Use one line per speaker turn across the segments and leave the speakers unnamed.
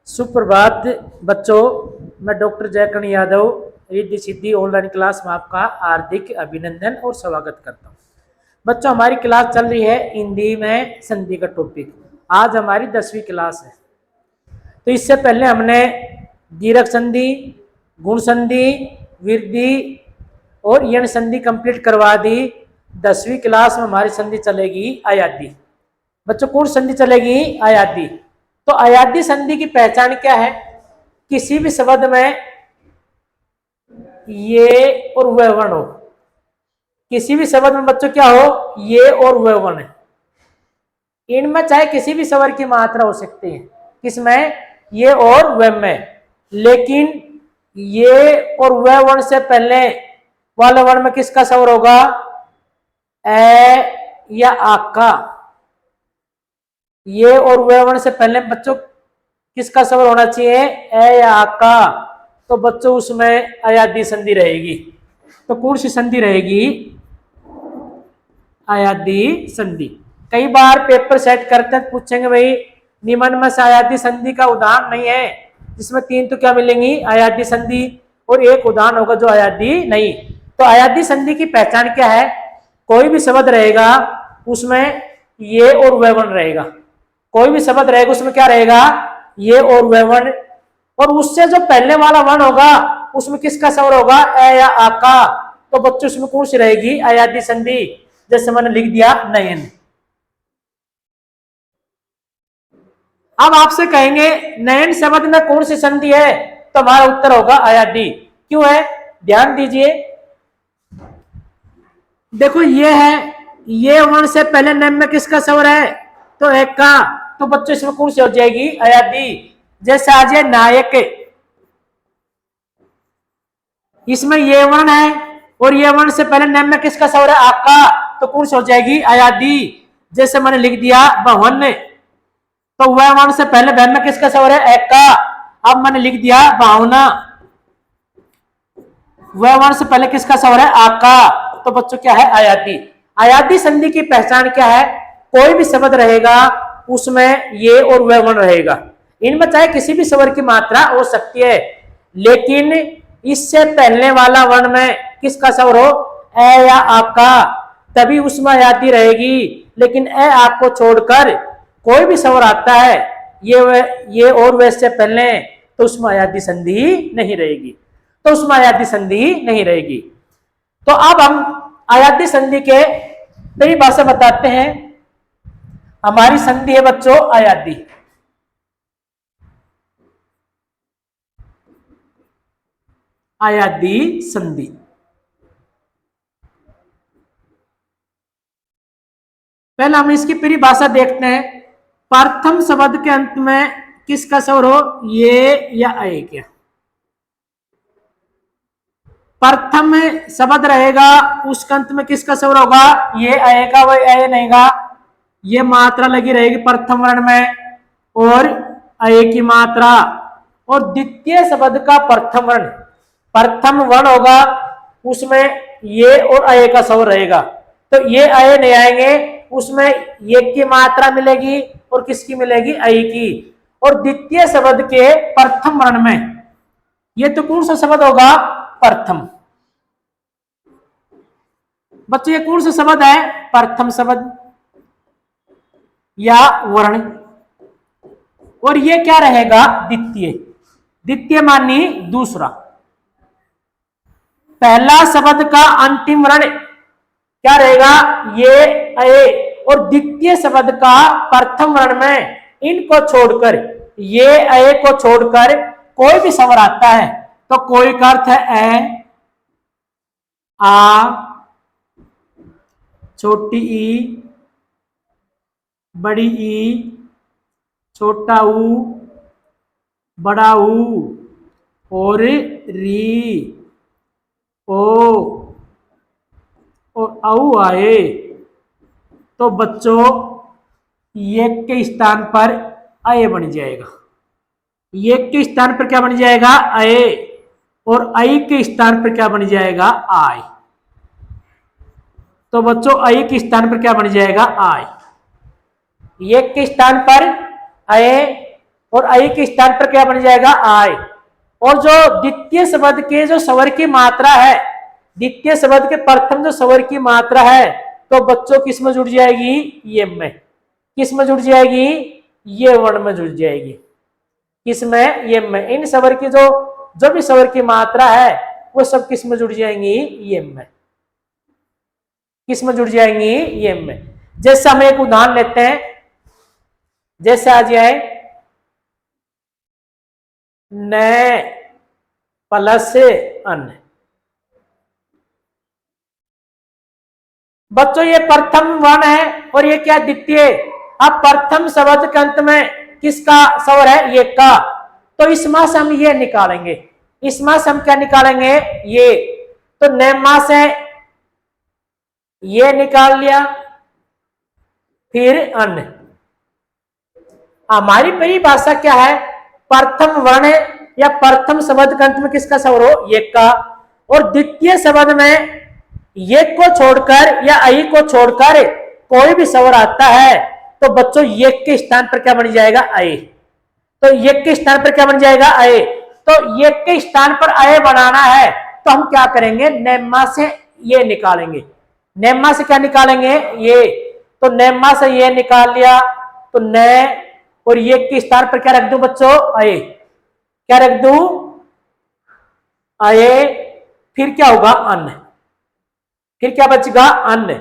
सुप्रभात बच्चों, मैं doctor जयकर्ण Yadav Riddhi Siddhi online class में आपका हार्दिक अभिनंदन और स्वागत करता हूँ। बच्चों, हमारी क्लास चल रही है हिंदी में संधि का टॉपिक। आज हमारी 10वीं क्लास है। तो इससे पहले हमने दीर्घ संधि, गुण संधि, वृद्धि और यण संधि कंप्लीट करवा दी। 10वीं क्लास में हमारी संधि चलेगी अयादी। बच्चों, कौन संधि चलेगी? अयादी। तो अयादी संधि की पहचान क्या है? किसी भी शब्द में ये और वह वर्ण हो। किसी भी शब्द में बच्चों क्या हो? ये और वह वर्ण है। इनमें चाहे किसी भी स्वर की मात्रा हो सकती है। किसमें? ये और वह में। लेकिन ये और वह वर्ण से पहले वाले वर्ण में किसका स्वर होगा? ए या आ का। ये और वह वर्ण से पहले बच्चों किसका स्वर होना चाहिए? ए या आ का। तो बच्चों उसमें अयादी संधि रहेगी। तो कौन सी संधि रहेगी? अयादी संधि। कई बार पेपर सेट करते हैं, पूछेंगे भाई निम्न में से अयादी संधि का उदाहरण नहीं है, जिसमें 3 तो क्या मिलेंगी? अयादी संधि, और एक उदाहरण होगा जो अयादी नहीं। तो अयादी संधि की पहचान क्या है? कोई भी शब्द रहेगा उसमें ये और वह वर्ण रहेगा। कोई भी शब्द रहेगा उसमें क्या रहेगा? ये और वह वर्ण। और उससे जो पहले वाला वर्ण होगा उसमें किसका स्वर होगा? ए या आ का। तो बच्चों उसमें कौन सी रहेगी? अयादी संधि। जैसे मैंने लिख दिया नयन। अब आपसे कहेंगे नयन शब्द में कौन सी संधि है? तो हमारा उत्तर होगा अयादी। क्यों है? ध्यान दीजिए। देखो ये है, ये वर्ण से पहले नयन में किसका स्वर है? तो एक का। तो बच्चों इसमें कौन सी हो जाएगी? अयादी। जैसे आज ये नायक, इसमें ये वर्ण है और ये वर्ण से पहले नयन में किसका स्वर है? आका। तो कौन सी हो जाएगी? अयादी। जैसे मैंने लिख दिया भवन। तो वह वर्ण से पहले भवन में किसका स्वर है? एक का। अब मैंने लिख दिया भावना। वह वर्ण से पहले किसका स्वर है? आका। तो बच्चों क्या है? अयादी। अयादी संधि की पहचान क्या है? कोई भी शब्द रहेगा उसमें ये और वह वर्ण रहेगा। इनमें चाहे किसी भी स्वर की मात्रा हो सकती है, लेकिन इससे पहले वाला वर्ण में किसका स्वर हो? ए या आ का। तभी उसमें अयादी रहेगी। लेकिन ए आ को छोड़कर कोई भी स्वर आता है ये और वैसे पहले, तो उसमें अयादी संधि नहीं रहेगी। तो उसमें अयादी संधि नहीं रहेगी। तो अब हम अयादी संधि के परिभाषा बताते हैं। हमारी संधि है बच्चों अयादी। अयादी संधि। पहले हम इसकी परिभाषा देखते हैं। प्रथम शब्द के अंत में किसका स्वर हो? ये या ए क्या? प्रथम शब्द रहेगा उसके अंत में किसका स्वर होगा? ये आएगा, वह ए नहीं गा। ये मात्रा लगी रहेगी प्रथम वर्ण में और ए की मात्रा। और द्वितीय शब्द का प्रथम वर्ण होगा उसमें ये और ए का स्वर रहेगा। तो ये ए नहीं आएंगे, उसमें ये की मात्रा मिलेगी और किसकी मिलेगी? ए की। और द्वितीय शब्द के प्रथम वर्ण में ये तो कौन सा शब्द होगा? प्रथम। बच्चों ये कौन सा शब्द है? प्रथम शब्द या वर्ण। और ये क्या रहेगा? द्वितीय। द्वितीय मानी दूसरा। पहला शब्द का अंतिम वर्ण क्या रहेगा? ये ए। और द्वितीय शब्द का प्रथम वर्ण में इनको छोड़कर, ये ए को छोड़कर कोई भी स्वर आता है तो कोई का अर्थ है ए, आ, छोटी ई, बड़ी ई, छोटा ऊ, बड़ा ऊ, और री, ओ और औ आए। तो बच्चों ये के स्थान पर अय बन जाएगा। ये के स्थान पर क्या बन जाएगा? अय। और आई के स्थान पर क्या बन जाएगा? आय। तो बच्चों आई के स्थान पर क्या बन जाएगा? आय। ये के स्थान पर अय और आई के स्थान पर क्या बन जाएगा आय। और जो द्वितीय शब्द के जो स्वर की मात्रा है, द्वितीय शब्द के प्रथम जो स्वर की मात्रा है, तो बच्चों किस में जुड़ जाएगी, ये में। किस में जुड़ जाएगी, ये वर्ण में जुड़ जाएगी। किसमें, ये में। इन स्वर की जो भी स्वर की मात्रा है वो सब किस में जुड़ जाएंगी, ये में। किस में जुड़ जाएंगी, ये में। जैसे हम एक उदाहरण लेते हैं, जैसे आ जाए न प्लस अन। बच्चों ये प्रथम वर्ण है और ये क्या, द्वितीय। अब प्रथम शब्द के अंत में किसका स्वर है, ये का। तो इसमें से हम ये निकालेंगे, इसमें से हम क्या निकालेंगे, ये। तो नेमा से ये निकाल लिया, फिर अन। हमारी परिभाषा क्या है, प्रथम वर्ण या प्रथम शब्द के अंत में किसका स्वर हो, ये का। और द्वितीय शब्द में ये को छोड़कर या आई को छोड़कर कोई भी स्वर आता है तो बच्चों ये के स्थान पर क्या बन जाएगा, आए। तो ये के स्थान पर क्या बन जाएगा, आए। तो ये के स्थान पर आए बनाना है तो हम क्या करेंगे, नेमा से ये निकालेंगे। नेमा से क्या निकालेंगे, ये। तो नेमा से ये निकाल लिया, तो न और ये के स्थान पर क्या रख दूं बच्चों, आए। क्या रख दूं, आए। फिर क्या होगा, अन। फिर क्या बचेगा, अन्न।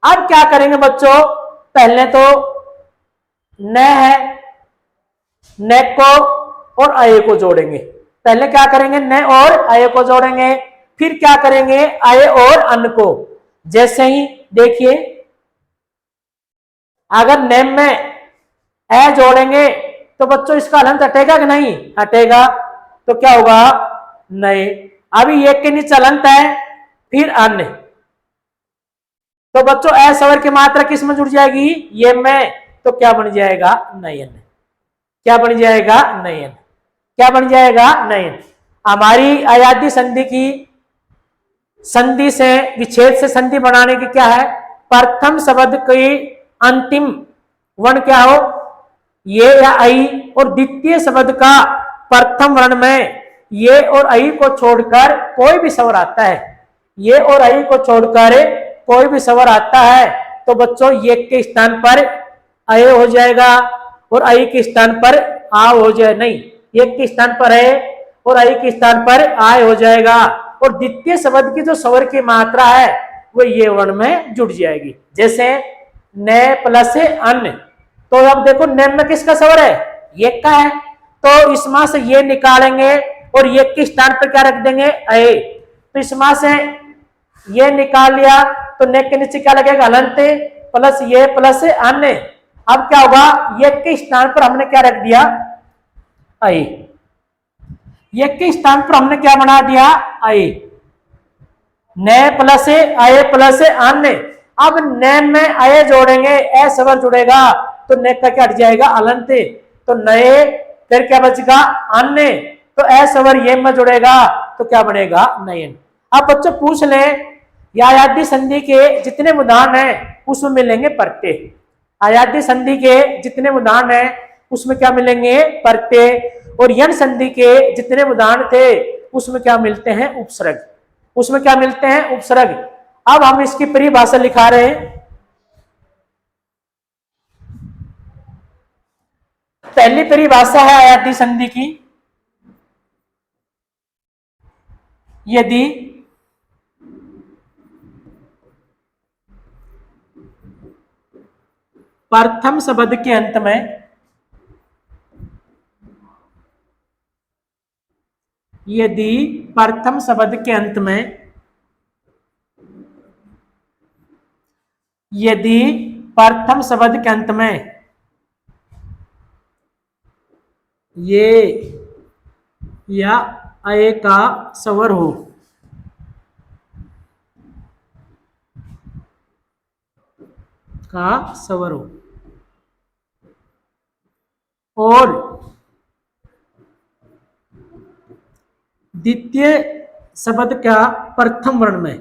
अब क्या करेंगे बच्चों, पहले तो न है, न को और आय को जोड़ेंगे। पहले क्या करेंगे, न और आय को जोड़ेंगे, फिर क्या करेंगे, आय और अन्न को। जैसे ही देखिए, अगर न में ए जोड़ेंगे तो बच्चों इसका हलंत हटेगा कि नहीं, हटेगा। तो क्या होगा, नए। अभी एक के नीचे हलंत है, फिर अन्न। तो बच्चों ए स्वर की मात्रा किस में जुड़ जाएगी, ये में। तो क्या बन जाएगा, नयन। क्या बन जाएगा, नयन। क्या बन जाएगा, नयन। हमारी अयादी संधि की संधि से, विच्छेद से संधि बनाने की क्या है, प्रथम शब्द की अंतिम वर्ण क्या हो, ये या आई। और द्वितीय शब्द का प्रथम वर्ण में ये और आई को छोड़कर कोई भी स्वर आता है, ये और आई को छोड़कर कोई भी स्वर आता है तो बच्चों ये के स्थान पर अय हो जाएगा और आई के स्थान पर आ हो जाए, नहीं, ये के स्थान पर है और आई के स्थान पर आय हो जाएगा। और द्वितीय शब्द की जो स्वर की मात्रा है वो ये वर्ण में जुड़ जाएगी। जैसे न प्लस अन। तो अब देखो न में किसका स्वर है, ये का है। तो इसमें से ये निकालेंगे और ये के स्थान पर क्या रख देंगे, अय। तो इसमें से ये निकाल लिया तो न के नीचे क्या लगेगा, हलंत प्लस ये प्लस अन्य। अब क्या होगा, ये के स्थान पर हमने क्या रख दिया, आई। ये के स्थान पर हमने क्या बना दिया, आई। न प्लस आय प्लस अन्य। अब न में आय जोड़ेंगे, ए स्वर जुड़ेगा तो न का क्या हट जाएगा, अलंत। तो नए, फिर क्या बचेगा, अन्य। तो ए स्वर ये में जुड़ेगा तो क्या बनेगा, नयन। अब बच्चों पूछ लें, या अयादी संधि के जितने उदाहरण हैं उसमें मिलेंगे प्रत्यय। अयादी संधि के जितने उदाहरण हैं उसमें क्या मिलेंगे, प्रत्यय। और यन संधि के जितने उदाहरण थे उसमें क्या मिलते हैं, उपसर्ग। उसमें क्या मिलते हैं, उपसर्ग। अब हम इसकी परिभाषा लिखा रहे हैं। पहली परिभाषा है अयादी संधि की, यदि प्रथम शब्द के अंत में यदि प्रथम शब्द के अंत में यदि प्रथम शब्द के अंत में ये या अय का स्वर हो, का स्वर हो और द्वितीय शब्द का प्रथम वर्ण में,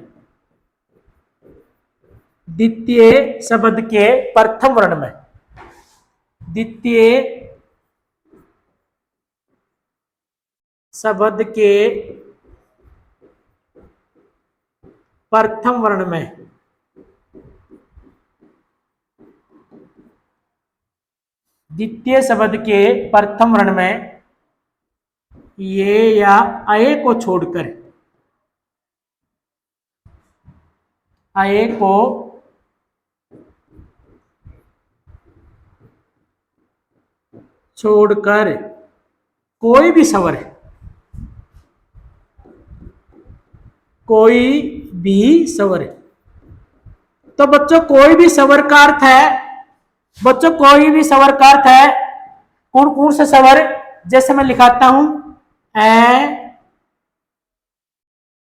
द्वितीय शब्द के प्रथम वर्ण में, द्वितीय शब्द के प्रथम वर्ण में द्वितीय शब्द के प्रथम वर्ण में ये या अये को छोड़कर अये को छोड़कर कोई भी स्वर तो बच्चों कोई भी स्वर का अर्थ है, बच्चों कोई भी स्वर का अर्थ है कौन कौन से स्वर, जैसे मैं लिखाता हूं ए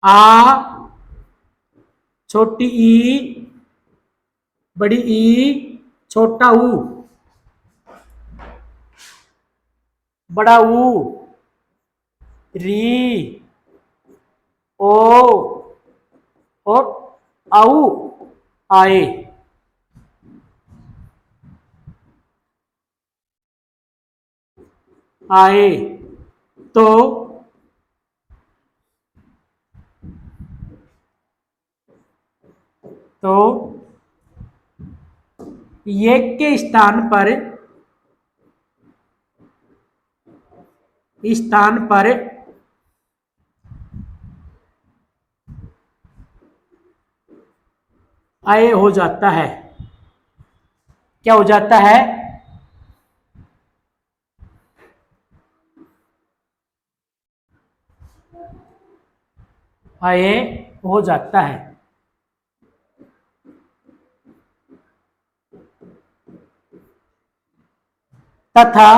आ छोटी ई बड़ी ई छोटा ऊ बड़ा ऊ री ओ और आऊ आए। आए तो ये के स्थान पर आए हो जाता है। क्या हो जाता है? आए हो जाता है। तथा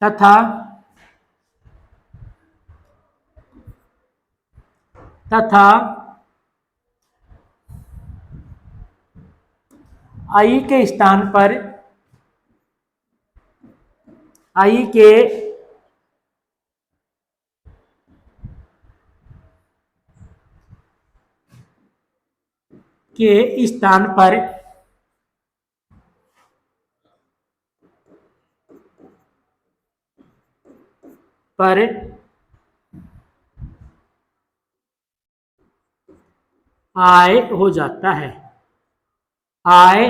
तथा तथा आई के स्थान पर आई के स्थान पर आय हो जाता है। आय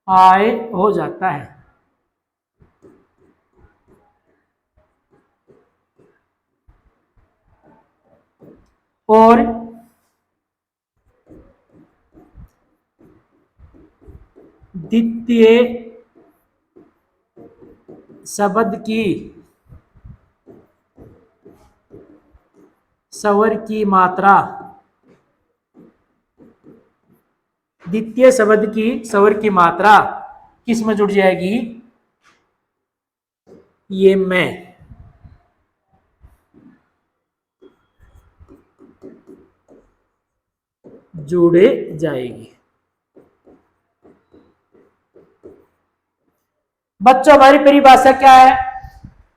आय हो जाता है। और द्वितीय शब्द की स्वर की मात्रा द्वितीय शब्द की स्वर की मात्रा किस में जुड़ जाएगी? ये में जुड़े जाएगी। बच्चों हमारी परिभाषा क्या है?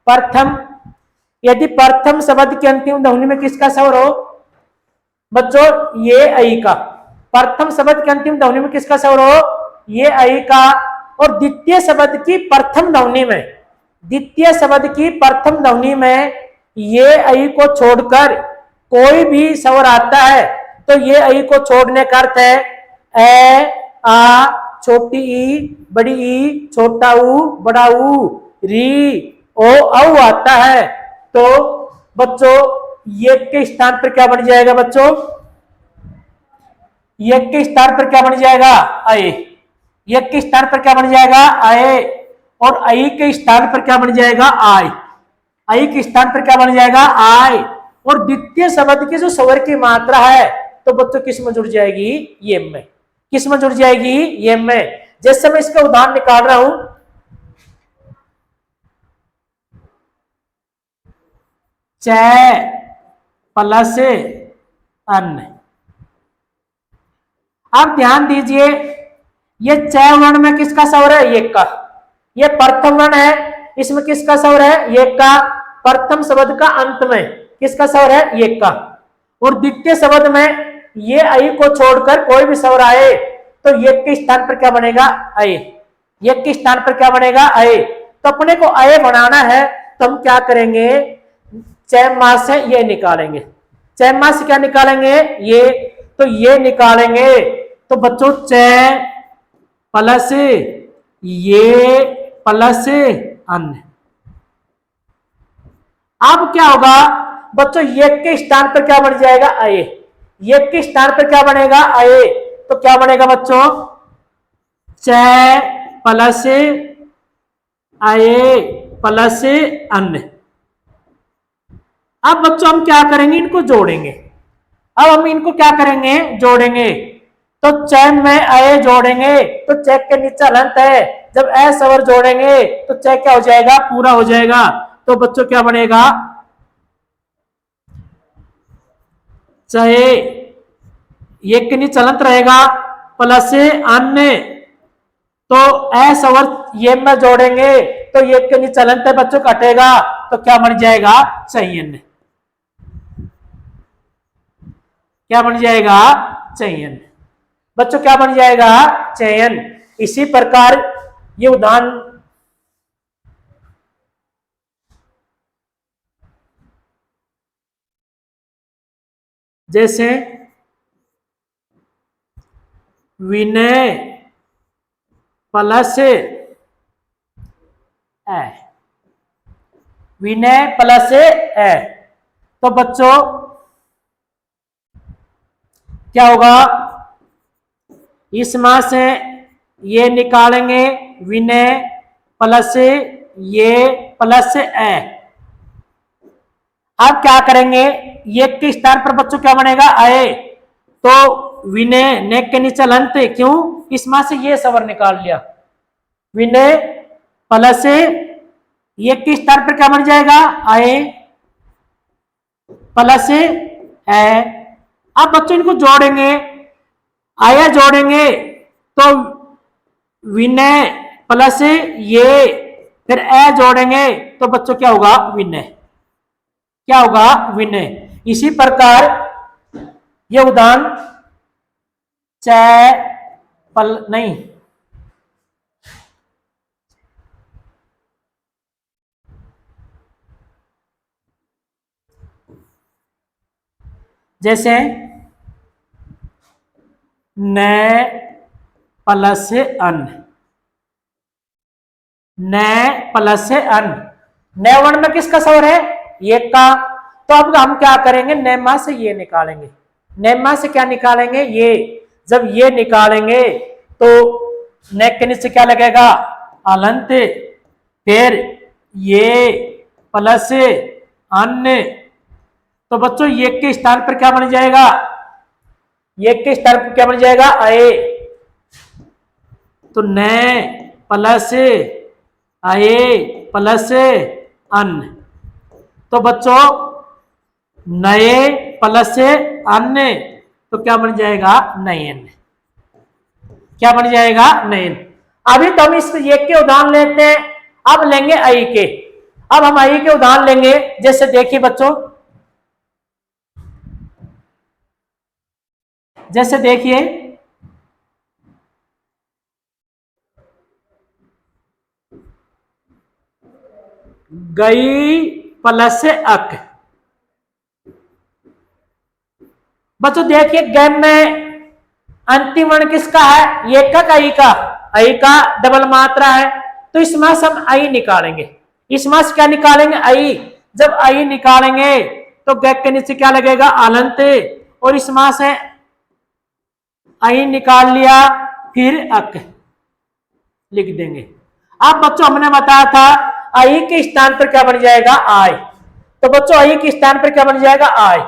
प्रथम, यदि प्रथम शब्द के अंतिम ध्वनि में किसका स्वर हो? बच्चों ये आई का। प्रथम शब्द के अंतिम ध्वनि में किसका स्वर हो? ये आई का। और द्वितीय शब्द की प्रथम ध्वनि में, द्वितीय शब्द की प्रथम ध्वनि में ये आई को छोड़कर कोई भी स्वर आता है तो ये आई को छोड़ने का अर्थ है ए आ छोटी ई बड़ी ई छोटा ऊ बड़ा ऊ री ओ औ आता है। तो बच्चों ये के स्थान पर क्या बन जाएगा? बच्चों ये के स्थान पर क्या बन जाएगा? आए। ये के स्थान पर क्या बन जाएगा? आए। और आई के स्थान पर क्या बन जाएगा? आय। आई के स्थान पर क्या बन जाएगा? आय। और द्वितीय शब्द की जो स्वर की मात्रा है तो बच्चों किस में जुड़ जाएगी? ये में। किस में जुड़ जाएगी? ये में। जैसे मैं इसका उदाहरण निकाल रहा हूं, च प्लस अन्न। आप ध्यान दीजिए, ये च वर्ण में किसका स्वर है? ये का। ये प्रथम वर्ण है, इसमें किसका स्वर है? ये का। प्रथम शब्द का अंत में किसका स्वर है? ये का। और द्वितीय शब्द में ये आई को छोड़कर कोई भी स्वर आए तो ये के स्थान पर क्या बनेगा? आए। ये के स्थान पर क्या बनेगा? आए। तो अपने को आए बनाना है तो हम क्या करेंगे? चय मास से ये निकालेंगे। चय मास से क्या निकालेंगे? ये। तो ये निकालेंगे तो बच्चों चय प्लस ये प्लस अन्य। अब क्या होगा बच्चों? ये के स्थान पर क्या बन जाएगा? आए। ये के स्थान पर क्या बनेगा? आए। तो क्या बनेगा बच्चों? चय प्लस आए प्लस अन्य। अब बच्चों हम क्या करेंगे? इनको जोड़ेंगे। अब हम इनको क्या करेंगे? जोड़ेंगे। तो चय में आए जोड़ेंगे तो चय के नीचे हलंत है, जब ए स्वर जोड़ेंगे तो चय क्या हो जाएगा? पूरा हो जाएगा। तो बच्चों क्या बनेगा? चाहे ये के नीचे हलंत रहेगा प्लस अन्य। तो ए स्वर ये में जोड़ेंगे तो ये के नीचे हलंत है बच्चों कटेगा तो क्या बन जाएगा? चयन। क्या बन जाएगा? चयन। बच्चों क्या बन जाएगा? चयन। इसी प्रकार ये उदाहरण जैसे विनय प्लस ए, विनय प्लस ए। तो बच्चों क्या होगा? इस माह से ये निकालेंगे विनय प्लस ये प्लस ए। अब क्या करेंगे? ये के स्थान पर बच्चों क्या बनेगा? आए। तो विनय ने के नीचे हलंत, क्यों? इस माह से ये स्वर निकाल लिया। विनय प्लस ये के स्थान पर क्या बन जाएगा? आए प्लस ए। अब बच्चों इनको जोड़ेंगे, आया जोड़ेंगे तो विनय प्लस ये फिर ए जोड़ेंगे तो बच्चों क्या होगा? विनय। क्या होगा? विनय। इसी प्रकार ये उदाहरण चय पल नहीं जैसे न प्लस अन, न प्लस अन। न वर्ण में किसका स्वर है? ये का। तो अब हम क्या करेंगे? नेमा से ये निकालेंगे। नेमा से क्या निकालेंगे? ये। जब ये निकालेंगे तो न के नीचे क्या लगेगा? अलंत। फिर ये प्लस अन्य। तो बच्चों ये के स्थान पर क्या बन जाएगा? ये के स्थान पर क्या बन जाएगा? आए। तो न प्लस आए प्लस अन्य। तो बच्चों नए प्लस अन्य तो क्या बन जाएगा? नयन। क्या बन जाएगा? नयन। अभी तो हम इस ये के उदाहरण लेते हैं, अब लेंगे आई के। अब हम आई के उदाहरण लेंगे। जैसे देखिए बच्चों, जैसे देखिए गई प्लस अक। बच्चों देखिए गैम में अंतिम वर्ण किसका है? ये का आई का। आई का डबल मात्रा है तो इस मास हम आई निकालेंगे। इस मास क्या निकालेंगे? आई। जब आई निकालेंगे तो गैक के नीचे क्या लगेगा? अलंत। और इस मास है आई निकाल लिया फिर अक लिख देंगे। अब बच्चों हमने बताया था आई के स्थान पर क्या बन जाएगा? आय। तो बच्चों आई के स्थान पर क्या बन जाएगा? आय।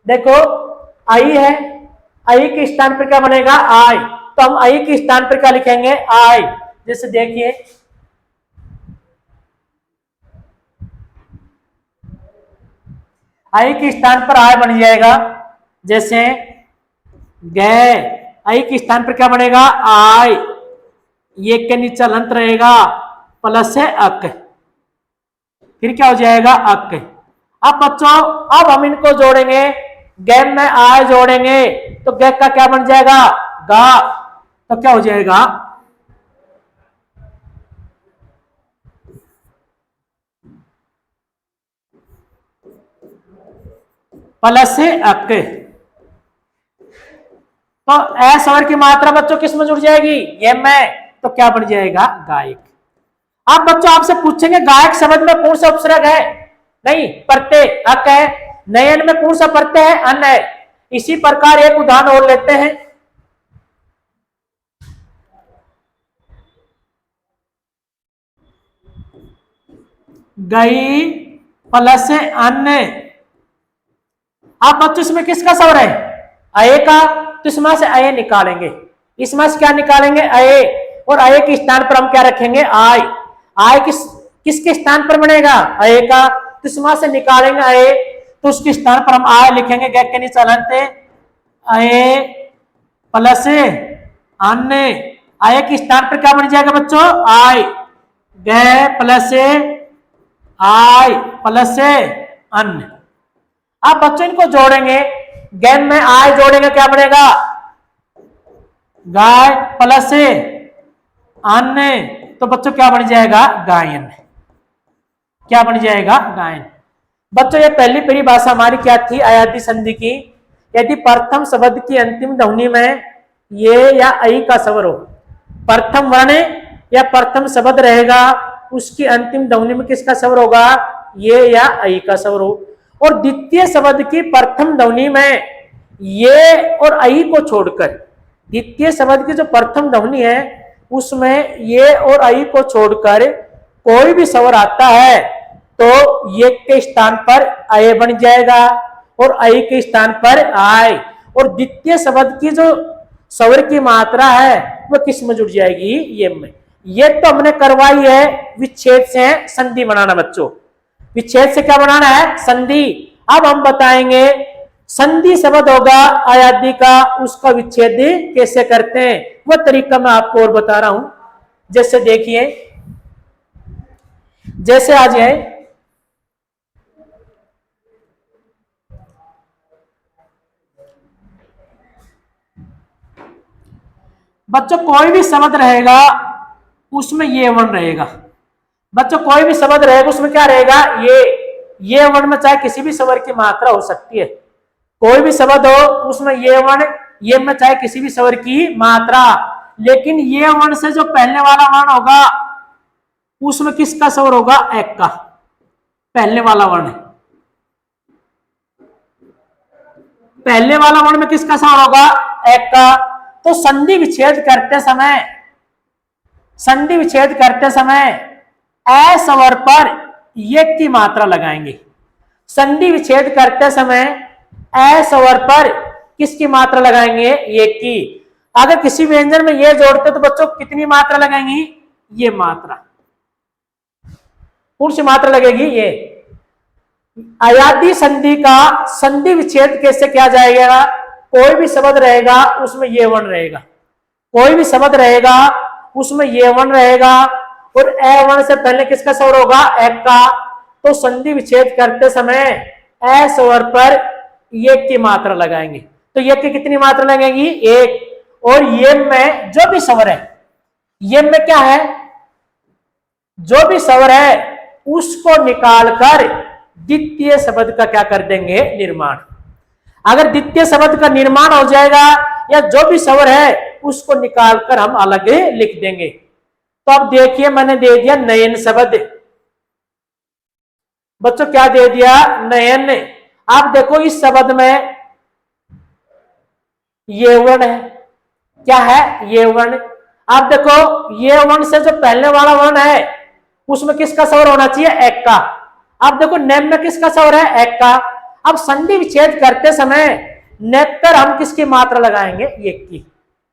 देखो आई है, आई के स्थान पर क्या बनेगा? आय। तो हम आई के स्थान पर क्या लिखेंगे? आय। जैसे देखिए आई के स्थान पर आय बन जाएगा। जैसे गए, आई के स्थान पर क्या बनेगा? आय। ये के नीचे हलंत रहेगा प्लस है अक। फिर क्या हो जाएगा अक। अब बच्चों अब हम इनको जोड़ेंगे, गैम में आय जोड़ेंगे तो गैक का क्या बन जाएगा गा। तो क्या हो जाएगा प्लस से अक। तो ए स्वर की मात्रा बच्चों किस में जुड़ जाएगी ये में, तो क्या बन जाएगा गायक। अब बच्चों आपसे पूछेंगे गायक शब्द में कौन सा उपसर्ग है, नहीं प्रत्यय अक है, नयन में कौन सा प्रत्यय है अन है। इसी प्रकार एक उदाहरण और लेते हैं, गई प्लस अन्य। आप बच्चों इसमें किसका स्वर है अये का, तो इसमें से अये निकालेंगे, इसमें से क्या निकालेंगे अये, और अये के स्थान पर हम क्या रखेंगे आय। आय किसके स्थान पर बनेगा अये का, तो इसमें से निकालेंगे अये, तो उसके स्थान पर हम आय लिखेंगे गैक के नीचे चलते अये प्लस अन्य। अये के स्थान पर क्या बन जाएगा बच्चों आय, गै प्लस आय प्लस अन्य। अब बच्चों इनको जोड़ेंगे, गैम में आय जोड़ेंगे क्या बनेगा गाय प्लस अन्य, तो बच्चों क्या बन जाएगा गायन, क्या बन जाएगा गायन। बच्चों ये पहली परिभाषा हमारी क्या थी अयादी संधि की, यदि प्रथम शब्द की अंतिम ध्वनि में ये या ऐ का स्वर हो, प्रथम वर्ण या प्रथम शब्द रहेगा उसकी अंतिम ध्वनि में किसका स्वर होगा ये या ऐ का स्वर हो, और द्वितीय शब्द की प्रथम ध्वनि में ये और ऐ को छोड़कर, द्वितीय शब्द की जो प्रथम ध्वनि है उसमें ये और ऐ को छोड़कर कोई भी स्वर आता है तो ये के स्थान पर अय बन जाएगा और ऐ के स्थान पर आय, और द्वितीय शब्द की जो स्वर की मात्रा है वो किस में जुड़ जाएगी ये में। ये तो हमने करवाई है विच्छेद से संधि बनाना बच्चों, विच्छेद से क्या बनाना है संधि। अब हम बताएंगे संधि शब्द होगा अयादी का उसका विच्छेद कैसे करते हैं, वह तरीका मैं आपको और बता रहा हूं। जैसे देखिए जैसे आ जाए बच्चों कोई भी शब्द रहेगा उसमें ये वर्ण रहेगा, बच्चों कोई भी शब्द रहेगा उसमें क्या रहेगा ये वर्ण में चाहे किसी भी स्वर की मात्रा हो सकती है, कोई भी शब्द हो उसमें ये वर्ण ये में चाहे किसी भी स्वर की मात्रा, लेकिन ये वर्ण से जो पहले वाला वर्ण होगा उसमें किसका स्वर होगा एक का, पहले वाला वर्ण, पहले वाला वर्ण में किसका स्वर होगा एक का। तो संधि विच्छेद करते समय, संधि विच्छेद करते समय ए स्वर पर एक की मात्रा लगाएंगे, संधि विच्छेद करते समय ए स्वर पर किसकी मात्रा लगाएंगे एक की। अगर किसी व्यंजन में ये जोड़ते तो बच्चों कितनी मात्रा लगाएंगी ये मात्रा, कौन सी मात्रा लगेगी ये। अयादी संधि का संधि विच्छेद कैसे किया जाएगा, कोई भी शब्द रहेगा उसमें ये वर्ण रहेगा, कोई भी शब्द रहेगा उसमें ये वर्ण रहेगा और ए वर्ण से पहले किसका स्वर होगा एक का। तो संधि विच्छेद करते समय ए स्वर पर एक की मात्रा लगाएंगे, तो ये की कितनी मात्रा लगेगी एक, और ये में जो भी स्वर है, ये में क्या है जो भी स्वर है उसको निकालकर द्वितीय शब्द का क्या कर देंगे निर्माण। अगर द्वितीय शब्द का निर्माण हो जाएगा या जो भी स्वर है उसको निकालकर हम अलग लिख देंगे। तो अब देखिए मैंने दे दिया नयन शब्द, बच्चों क्या दे दिया नयन। आप देखो इस शब्द में ये वर्ण है, क्या है ये वर्ण। आप देखो ये वर्ण से जो पहले वाला वर्ण है उसमें किसका स्वर होना चाहिए एक का। आप देखो नेम में किसका स्वर है एक का। अब संधि विच्छेद करते समय नेप पर हम किसकी मात्रा लगाएंगे एक की,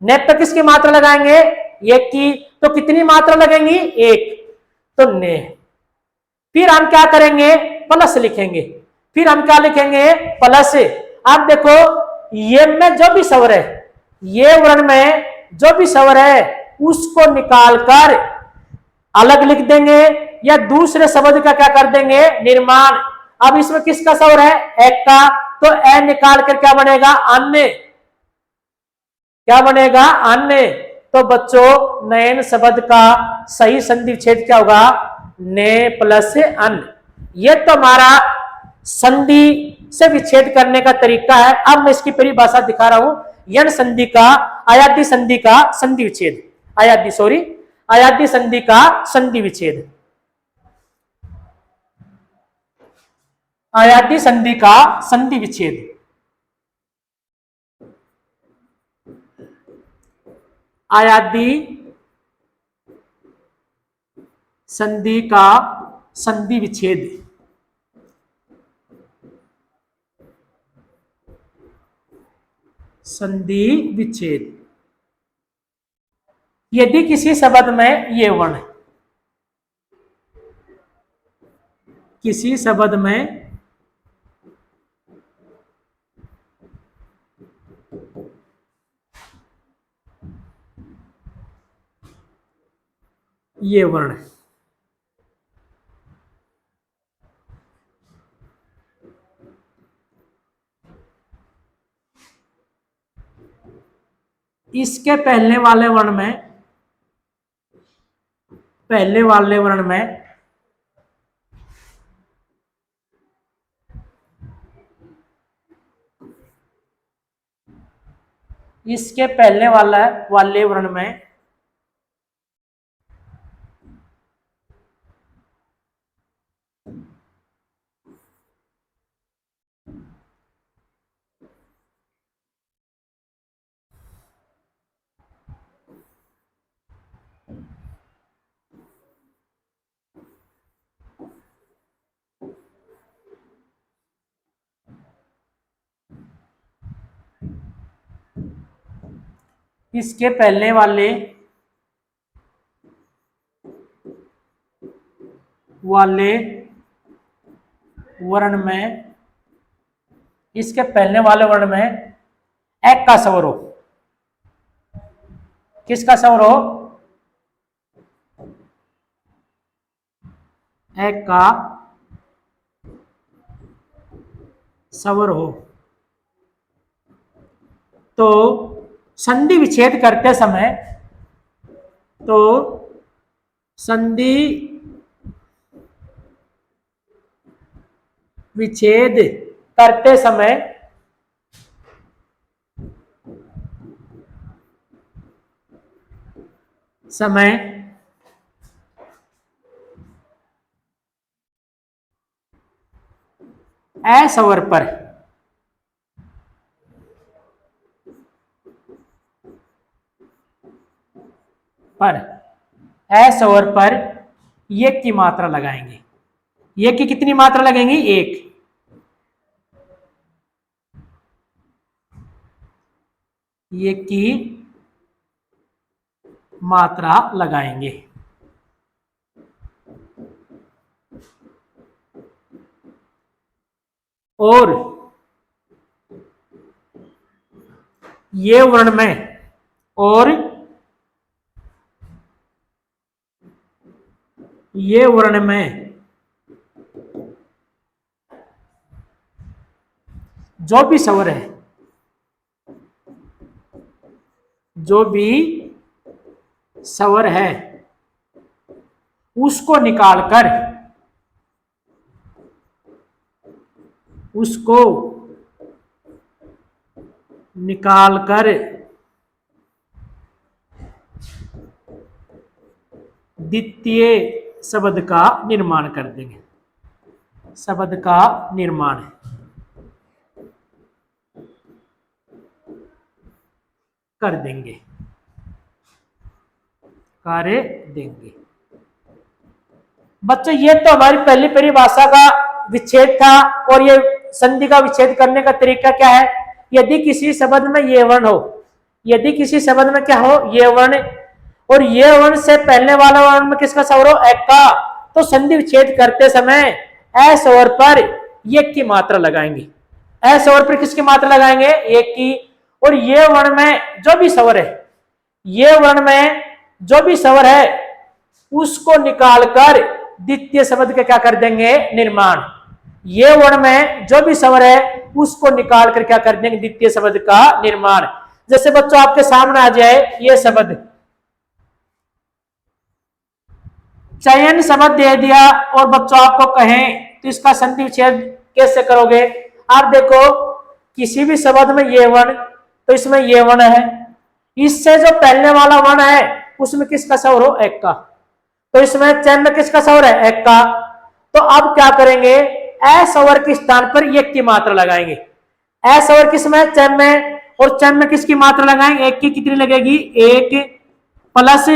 नेप पर किसकी मात्रा लगाएंगे एक की, तो कितनी मात्रा लगेंगी एक, तो ने। फिर हम क्या करेंगे प्लस लिखेंगे, फिर हम क्या लिखेंगे प्लस। आप देखो ये में जो भी स्वर है, ये वर्ण में जो भी स्वर है उसको निकालकर अलग लिख देंगे या दूसरे शब्द का क्या कर देंगे, निर्माण। अब इसमें किसका स्वर है, एक का, तो ए निकाल कर क्या बनेगा, अन्य। क्या बनेगा, अन्य। तो बच्चों नयन शब्द का सही संधि विच्छेद क्या होगा, ने प्लस अन। ये तो हमारा संधि से विच्छेद करने का तरीका है। अब मैं इसकी परिभाषा दिखा रहा हूं, यन संधि का, अयादी संधि का संधि विच्छेद, अयादी संधि का संधि विच्छेद, अयादी संधि का संधि विच्छेद। अयादी संधि का संधि विच्छेद। संधि विच्छेद, यदि किसी शब्द में ये वर्ण, किसी शब्द में ये वर्ण, इसके पहले वाले वर्ण में, पहले वाले वर्ण में इसके पहले वाले वर्ण में इसके पहले वाले वर्ण में, इसके पहले वाले वर्ण में एक का स्वर हो। किसका स्वर हो, एक का स्वर हो, तो संधि विच्छेद करते समय, तो संधि विच्छेद करते समय ए स्वर ए स्वर पर ये की मात्रा लगाएंगे। ये की कितनी मात्रा लगेंगी, एक। ये की मात्रा लगाएंगे। और ये वर्ण में, और ये वर्ण में जो भी स्वर है, जो भी स्वर है, उसको निकालकर द्वितीय शब्द का निर्माण कर देंगे। शब्द का निर्माण कर देंगे, कार्य देंगे। बच्चों ये तो हमारी पहली परिभाषा का विच्छेद था। और ये संधि का विच्छेद करने का तरीका क्या है, यदि किसी शब्द में ये वर्ण हो, यदि किसी शब्द में क्या हो, ये वर्ण, और ये वर्ण से पहले वाला वर्ण में किसका स्वर हो, एक का, तो संधि विच्छेद करते समय ए स्वर पर ये की मात्रा लगाएंगे। ए स्वर पर किसकी मात्रा लगाएंगे, एक की। और ये वर्ण में जो भी स्वर है, ये वर्ण में जो भी स्वर है, उसको निकालकर द्वितीय शब्द का क्या कर देंगे, निर्माण। ये वर्ण में जो भी स्वर है उसको निकाल कर क्या कर देंगे, द्वितीय शब्द का निर्माण। जैसे बच्चों आपके सामने आ जाए ये शब्द, चयन शब्द दे दिया और बच्चों आपको कहें तो इसका संधि विच्छेद कैसे करोगे। आप देखो किसी भी शब्द में ये वर्ण, तो इसमें ये वर्ण है, इससे जो पहले वाला वर्ण है उसमें किसका स्वर हो, एक का, तो इसमें चयन में किसका स्वर है, एक का। तो अब क्या करेंगे, ए स्वर के स्थान पर एक की मात्रा लगाएंगे। ए स्वर किसमें, चयन में, और चयन में किसकी मात्रा लगाएंगे, एक की। कितनी लगेगी, एक प्लस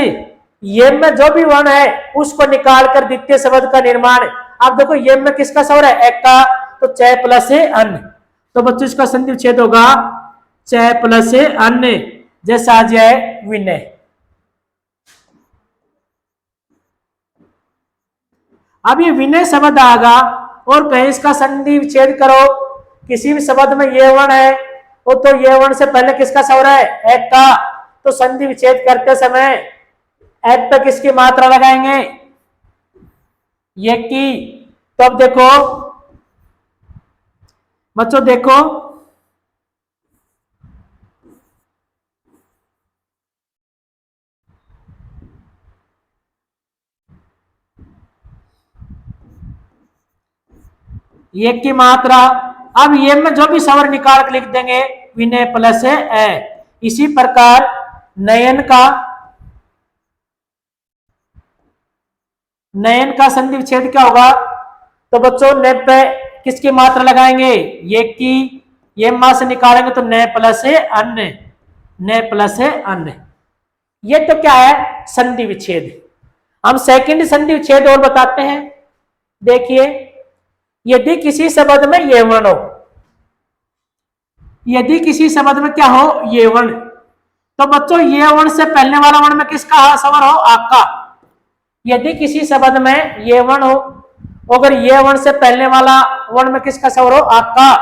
ये में जो भी वर्ण है उसको निकाल कर द्वितीय शब्द का निर्माण। आप देखो ये में किसका स्वर है, एक का, तो चय प्लस अन्य। तो बच्चों इसका संधि विच्छेद होगा चय प्लस अन्य, जैसा आ जाए विनय। अब ये विनय शब्द आएगा और कहीं इसका संधि विच्छेद करो, किसी भी शब्द में ये वर्ण है वो, तो ये वर्ण से पहले किसका स्वर है, एक का, तो संधि विच्छेद करते समय एक पे किसकी मात्रा लगाएंगे, ये की। तो अब देखो बच्चों, देखो ये की मात्रा। अब ये में जो भी स्वर निकाल कर लिख देंगे विनय प्लस है। इसी प्रकार नयन का संधि विच्छेद क्या होगा, तो बच्चों ने पे किसकी मात्रा लगाएंगे, ये की, ये मां से निकालेंगे तो नय प्लस अन्य, नय प्लस अन्य। ये तो क्या है, संधि विच्छेद। हम सेकंड संधि विच्छेद और बताते हैं। देखिए यदि किसी शब्द में ये वर्ण हो, यदि किसी शब्द में क्या हो, ये वर्ण, तो बच्चों ये वर्ण से पहले वाला वर्ण में किसका स्वर हो, आका। यदि किसी शब्द में ये वर्ण हो, अगर ये वर्ण से पहले वाला वर्ण में किसका स्वर हो, आका,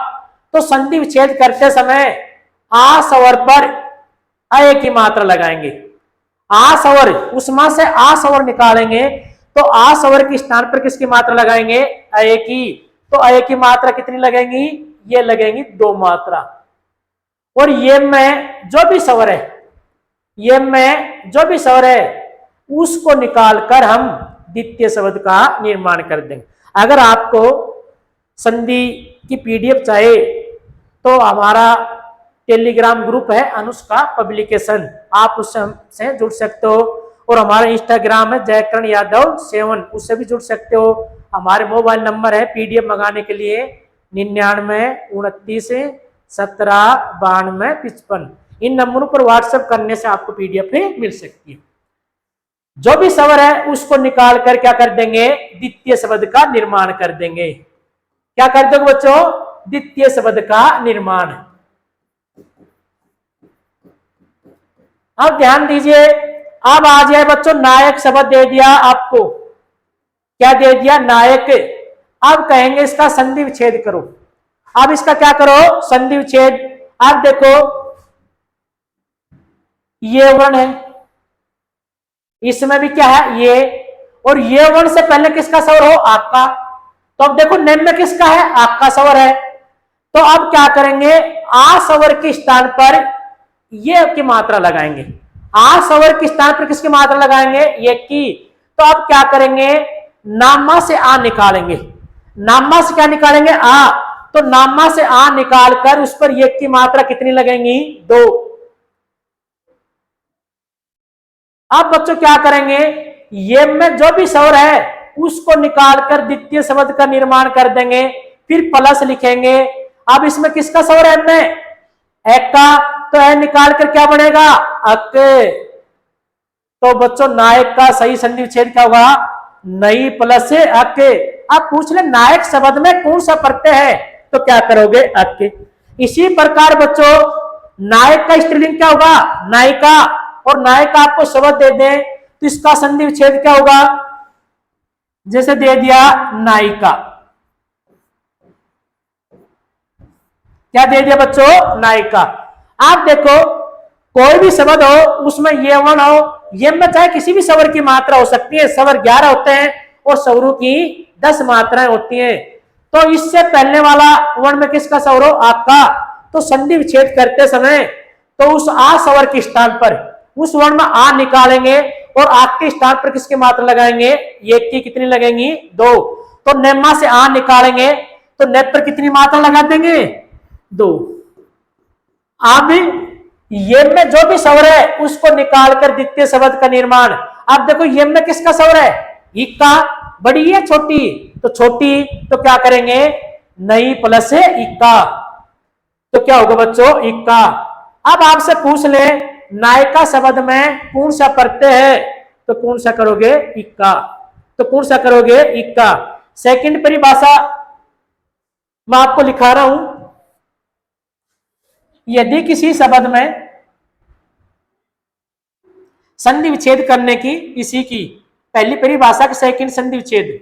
तो संधि विच्छेद करते समय आ स्वर पर अय की मात्रा लगाएंगे। आ स्वर, उस मां से आ स्वर निकालेंगे तो आ स्वर के स्थान पर किसकी मात्रा लगाएंगे, अय की। तो अय की मात्रा कितनी लगेंगी, ये लगेंगी 2 मात्रा। और ये में जो भी स्वर है, ये में जो भी स्वर है उसको निकालकर हम द्वितीय शब्द का निर्माण कर देंगे। अगर आपको संधि की पीडीएफ चाहिए तो हमारा टेलीग्राम ग्रुप है अनुष्का पब्लिकेशन, आप उससे जुड़ सकते हो। और हमारा इंस्टाग्राम है जयकरण यादव 7, उससे भी जुड़ सकते हो। हमारे मोबाइल नंबर है पीडीएफ मंगाने के लिए 99 29 17 92 55। इन नंबरों पर व्हाट्सएप करने से आपको पीडीएफ मिल सकती है। जो भी स्वर है उसको निकाल कर क्या कर देंगे, द्वितीय शब्द का निर्माण कर देंगे। क्या कर दोगे बच्चों, द्वितीय शब्द का निर्माण। अब ध्यान दीजिए, अब आ जाए बच्चों नायक शब्द दे दिया आपको, क्या दे दिया, नायक। अब कहेंगे इसका संधि विच्छेद करो। अब इसका क्या करो, संधि विच्छेद। अब देखो ये वर्ण है, इसमें भी क्या है ये, और ये वर्ण से पहले किसका स्वर हो, आपका। तो अब देखो निम्न में किसका है, आपका स्वर है। तो अब क्या करेंगे, आ स्वर के स्थान पर ये की मात्रा लगाएंगे। आ स्वर के स्थान पर किसकी मात्रा लगाएंगे, ये की। तो अब क्या करेंगे, नामा से आ निकालेंगे। नामा से क्या निकालेंगे, आ। तो नामा से आ निकालकर उस पर ये की मात्रा कितनी लगेंगी, 2। अब बच्चों क्या करेंगे, ये में जो भी स्वर है उसको निकालकर द्वितीय शब्द का निर्माण कर देंगे। फिर प्लस लिखेंगे। अब इसमें किसका स्वर है, में एक का, तो ए निकाल कर क्या बनेगा, अक। तो बच्चों नायक का सही संधि विच्छेद क्या होगा, नई प्लस से अक। अब पूछ ले नायक शब्द में कौन सा प्रत्यय है, तो क्या करोगे, अक। इसी प्रकार बच्चों नायक का स्त्रीलिंग क्या होगा, नायिका। और नायिका आपको शब्द दे दें तो इसका संधि विच्छेद क्या होगा, जैसे दे दिया नायिका, क्या दे दिया बच्चों, नायिका। आप देखो कोई भी शब्द हो उसमें ये वर्ण हो, ये में चाहे किसी भी स्वर की मात्रा हो सकती है। स्वर 11 होते हैं और स्वरों की 10 मात्राएं होती हैं। तो इससे पहले वाला वर्ण में किसका स्वर हो? आ का। तो संधि विच्छेद करते समय तो उस आ स्वर के स्थान पर उस वर्ण में आ निकालेंगे और आ के स्थान पर किसकी मात्रा लगाएंगे? एक की कितनी लगेंगी? 2। तो नेमा से आ निकालेंगे तो नेप पर कितनी मात्रा लगा देंगे? 2। अब ये में जो भी स्वर है उसको निकालकर द्वितीय शब्द का निर्माण। अब देखो ये में किसका स्वर है? इक्का। बड़ी है छोटी? तो छोटी, तो क्या करेंगे? नई प्लस इक्का, तो क्या होगा बच्चों? इक्का। अब आपसे पूछ ले नायका शब्द में कौन सा प्रत्यय है, तो कौन सा करोगे? इक्का। तो कौन सा करोगे? इक्का। सेकंड परिभाषा मैं आपको लिखा रहा हूं। यदि किसी शब्द में संधि विच्छेद करने की, इसी की पहली परिभाषा की सेकंड संधि विच्छेद,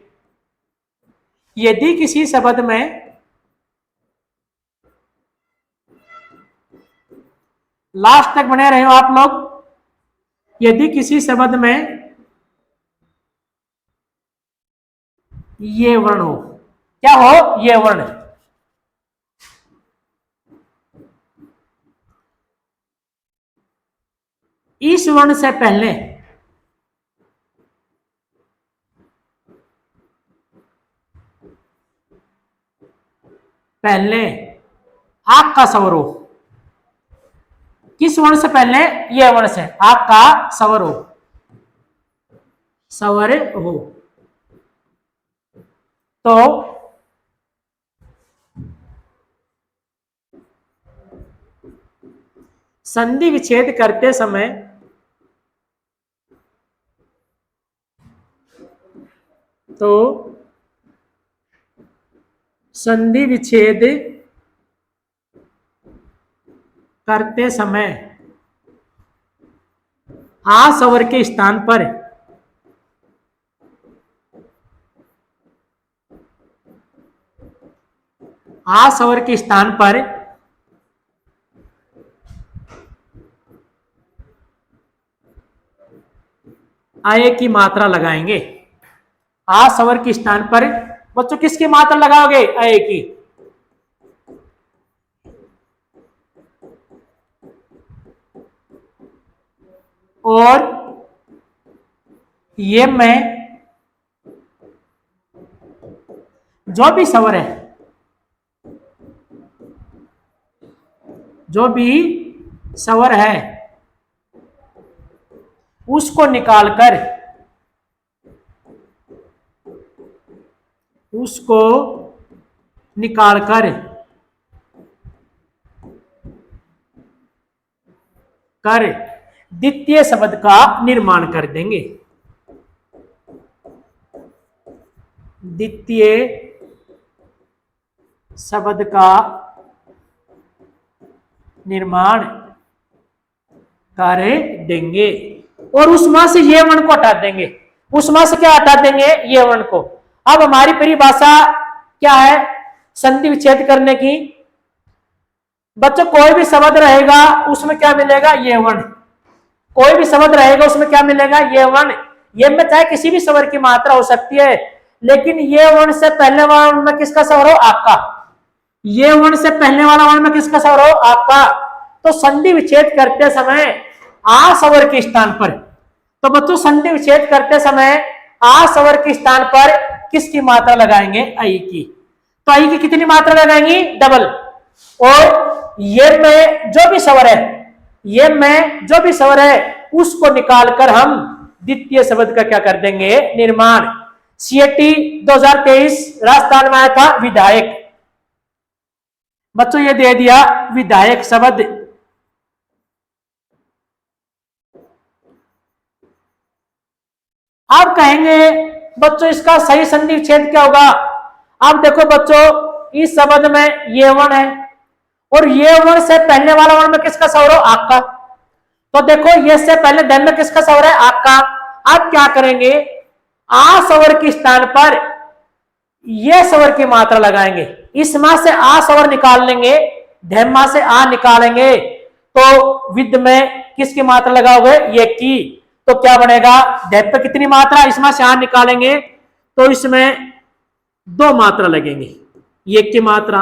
यदि किसी शब्द में लास्ट तक बने रहे हो आप लोग, यदि किसी शब्द में ये वर्ण हो, क्या हो? ये वर्ण, इस वर्ण से पहले आक का स्वर हो। किस वर्ण से पहले? ये वर्ण से आक का स्वर हो, स्वर हो। तो संधि विच्छेद करते समय संधि विच्छेद करते समय आ स्वर के स्थान पर आ स्वर के स्थान पर आए की मात्रा लगाएंगे। आ स्वर के स्थान पर बच्चों किसकी मात्रा लगाओगे? आए की। और ये में जो भी स्वर है, जो भी स्वर है उसको निकालकर कर द्वितीय शब्द का निर्माण कर देंगे। द्वितीय शब्द का निर्माण कर देंगे और उसमें से ये वर्ण को हटा देंगे। उसमें से क्या हटा देंगे? ये वर्ण को। अब हमारी परिभाषा क्या है संधि विच्छेद करने की? बच्चों कोई भी शब्द रहेगा उसमें क्या मिलेगा? ये वर्ण। कोई भी शब्द रहेगा उसमें क्या मिलेगा? ये वर्ण। ये में चाहे किसी भी स्वर की मात्रा हो सकती है, लेकिन ये वर्ण से पहले वर्ण में किसका स्वर हो? आपका। ये वर्ण से पहले वाला वर्ण में किसका स्वर हो? आपका। तो संधि विच्छेद करते समय आ स्वर के स्थान पर, तो बच्चों संधि विच्छेद करते समय आ स्वर के स्थान पर किसकी मात्रा लगाएंगे? आई की। तो आई की कितनी मात्रा लगाएंगी? डबल। और ये में जो भी स्वर है, ये में जो भी स्वर है उसको निकालकर हम द्वितीय शब्द का क्या कर देंगे? निर्माण। सीएटी 2023 राजस्थान में आया था विधायक। बच्चों ये दे दिया विधायक शब्द। अब कहेंगे बच्चों इसका सही संधि विच्छेद क्या होगा? अब देखो बच्चों इस शब्द में ये वर्ण है और ये वर्ण से पहले वाला वर्ण में किसका स्वर हो? आपका। तो देखो ये से पहले धन में किसका स्वर है? आपका। अब क्या करेंगे? आ स्वर के स्थान पर ये स्वर की मात्रा लगाएंगे। इस मां से आ स्वर निकाल लेंगे, धैमा से आ निकालेंगे, तो विद में किसकी मात्रा लगाओगे? ये की। तो क्या बनेगा? धैप पे कितनी मात्रा? इस मां से आ निकालेंगे तो इसमें दो मात्रा लगेंगी, ये की मात्रा।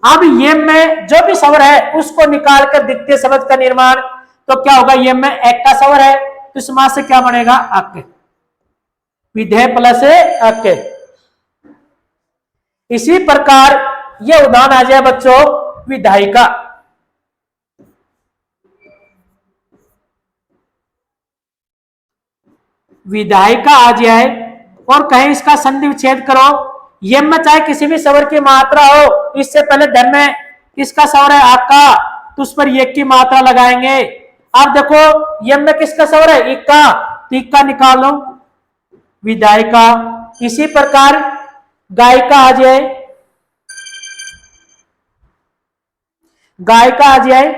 अब ये में जो भी स्वर है उसको निकालकर द्वितीय शब्द का निर्माण, तो क्या होगा, ये में एक का स्वर है तो इस मां से क्या बनेगा, अक, विधेय प्लस अक। इसी प्रकार ये उदाहरण आ जाए बच्चों विधायिका। विधायिका आ जाए और कहीं इसका संधि विच्छेद करो, ये में चाहे किसी भी स्वर की मात्रा हो, इससे पहले धन में किसका स्वर है, आका, तो उस पर ये की मात्रा लगाएंगे। अब देखो ये में किसका स्वर है, इक्का, तो इक्का निकाल लो, विधायिका। इसी प्रकार गायिका आ जाए, गायिका आ जाए,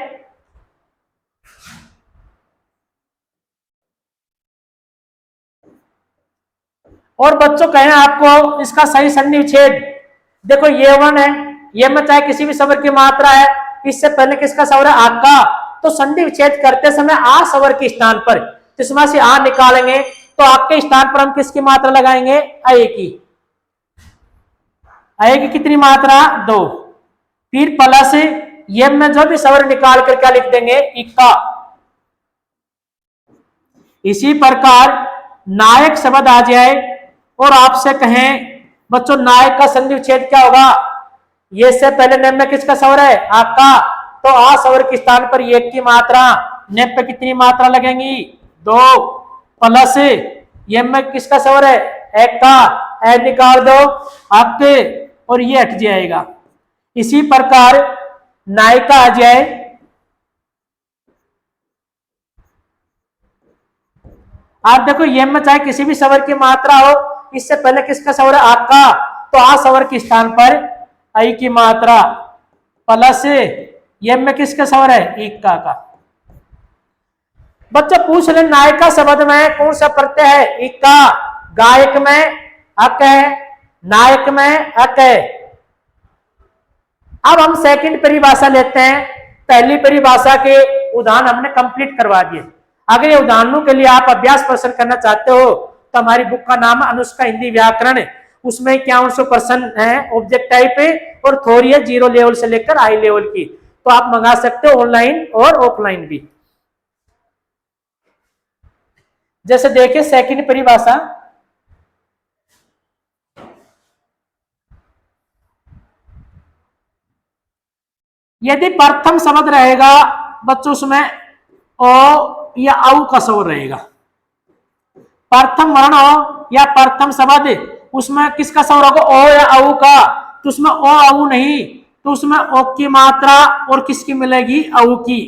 और बच्चों कहें आपको इसका सही संधि विच्छेद, देखो ये वन है, ये में चाहे किसी भी स्वर की मात्रा है, इससे पहले किसका स्वर है, आका, तो संधि विच्छेद करते समय आ स्वर के स्थान पर इसमें से आ निकालेंगे, तो आपके स्थान पर हम किसकी मात्रा लगाएंगे, अय की। अय की कितनी मात्रा, दो, फिर प्लस ये में जो भी स्वर निकाल कर क्या लिख देंगे, इक्का। इसी प्रकार नायक शब्द आ जाए और आपसे कहें बच्चों नायक का संधि विच्छेद क्या होगा, ये से पहले नेम में किसका स्वर है, आका, तो आ स्वर के स्थान पर एक की मात्रा, नेम पे कितनी मात्रा लगेंगी, दो, प्लस ये में किसका स्वर है, एक का, ए निकाल दो आपके, और ये हट जाएगा। इसी प्रकार नायिका आ जाए, आप देखो ये में चाहे किसी भी स्वर की मात्रा हो, इससे पहले किसका स्वर है, आका, तो आ स्वर के स्थान पर आई की मात्रा, प्लस ये में किसका स्वर है, इक्का का। बच्चों पूछ ले नायिका शब्द में कौन सा प्रत्यय है, इक्का, गायक में अक है, नायक में अक है। अब हम सेकंड परिभाषा लेते हैं, पहली परिभाषा के उदाहरण हमने कंप्लीट करवा दिए। अगर ये उदाहरणों के लिए आप अभ्यास प्रश्न करना चाहते हो तो हमारी बुक का नाम है अनुष्का हिंदी व्याकरण, उसमें 51 प्रश्न है ऑब्जेक्ट टाइप और थ्योरी है 0 लेवल से लेकर हाई लेवल की, तो आप मंगा सकते हो ऑनलाइन और ऑफलाइन भी। जैसे देखिए सेकंड परिभाषा, यदि प्रथम शब्द रहेगा बच्चों उसमें ओ या औ का स्वर रहेगा, प्रथम वर्ण हो या प्रथम शब्द उसमें किसका स्वर होगा, ओ या औ का, तो उसमें ओ औ नहीं, तो उसमें ओ की मात्रा और किसकी मिलेगी, औ की।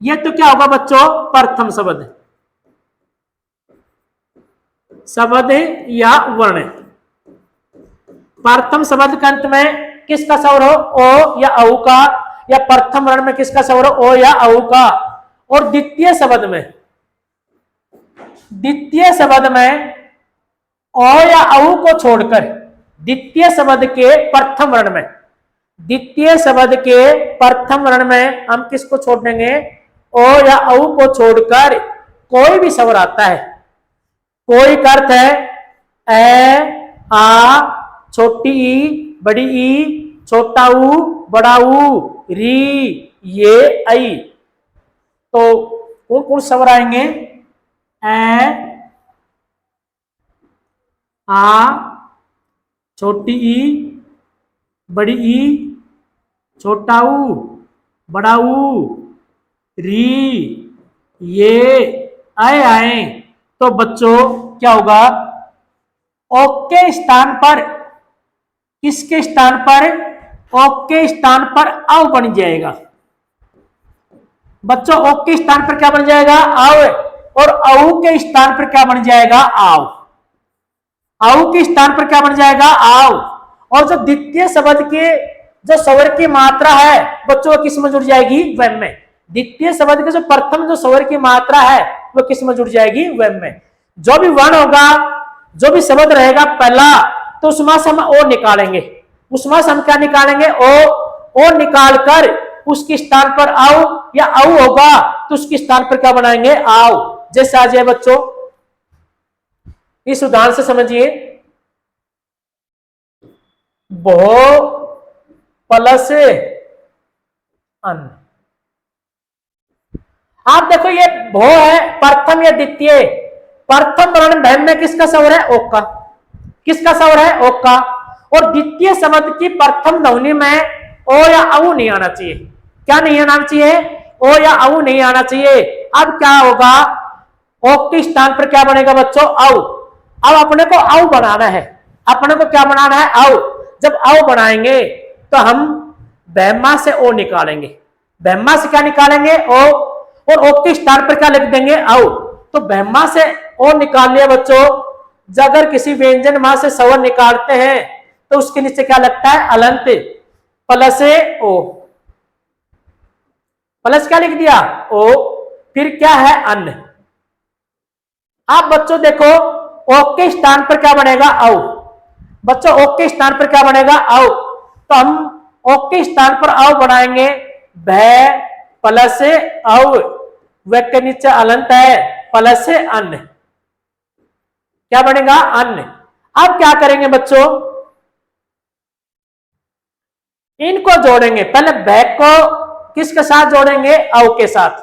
ये तो क्या होगा बच्चों, प्रथम शब्द, शब्द या वर्ण। प्रथम शब्द के अंत में किसका स्वर हो, ओ या औ का, या प्रथम वर्ण में किसका स्वर हो, ओ या औ का। और द्वितीय शब्द में, द्वितीय शब्द में ओ या औ को छोड़कर द्वितीय शब्द के प्रथम वर्ण में, द्वितीय शब्द के प्रथम वर्ण में हम किसको छोड़ देंगे, ओ या औ को छोड़कर कोई भी स्वर आता है, कोई का अर्थ है ए, आ, छोटी ई, बड़ी ई, छोटा ऊ, बड़ा ऊ, री, ये, आई, तो कौन कौन स्वर आएंगे, ए, आ, छोटी ई, बड़ी ई, छोटा ऊ, बड़ा ऊ, री, ये, आए। तो बच्चों क्या होगा, ओ के स्थान पर, किसके स्थान पर, ओ के स्थान पर औ बन जाएगा। बच्चों ओ के स्थान पर क्या बन जाएगा, औ, और औ के स्थान पर क्या बन जाएगा, आव। औ के स्थान पर क्या बन जाएगा, आव। और जो द्वितीय शब्द के जो स्वर की मात्रा है बच्चों किस में जुड़ जाएगी, वम में। द्वितीय शब्द के जो प्रथम जो स्वर की मात्रा है वो किस में जुड़ जाएगी, वम में। जो भी वर्ण होगा, जो भी शब्द रहेगा पहला, तो उसमें से हम ओ निकालेंगे, उसमें से हम क्या निकालेंगे, ओ निकाल कर उसके स्थान पर आओ या औ होगा तो उसके स्थान पर क्या बनाएंगे, आओ। जैसे आ जाए बच्चों इस उदाहरण से समझिए, भो प्लस अन। आप देखो ये भो है प्रथम या द्वितीय। प्रथम वर्ण भय में किसका स्वर है? ओक का। किसका स्वर है? ओक का। और द्वितीय शब्द की प्रथम ध्वनि में ओ या औ नहीं आना चाहिए। क्या नहीं आना चाहिए? ओ या औ नहीं आना चाहिए। अब क्या होगा? ओक के स्थान पर क्या बनेगा बच्चों? औ। अब अपने को औ बनाना है। अपने को क्या बनाना है? औ। जब औ बनाएंगे तो हम बैमा से ओ निकालेंगे। बैमा से क्या निकालेंगे? ओ। और ओ के स्थान पर क्या लिख देंगे? औ। तो बैमा से ओ निकाल लिया बच्चों। जब अगर किसी व्यंजन मां से स्वर निकालते हैं तो उसके नीचे क्या लगता है? अलंत प्लस ओ। प्लस क्या लिख दिया? ओ। फिर क्या है? अन्न। आप बच्चों देखो ओ के स्थान पर क्या बनेगा? औ। बच्चों ओ के स्थान पर क्या बनेगा? औ। तो हम ओ के स्थान पर औ बनाएंगे। भय प्लस औ। व के नीचे अलंत है प्लस अन्न। क्या बनेगा? अन्न। अब क्या करेंगे बच्चों? इनको जोड़ेंगे। पहले भय को किसके साथ जोड़ेंगे? औ के साथ।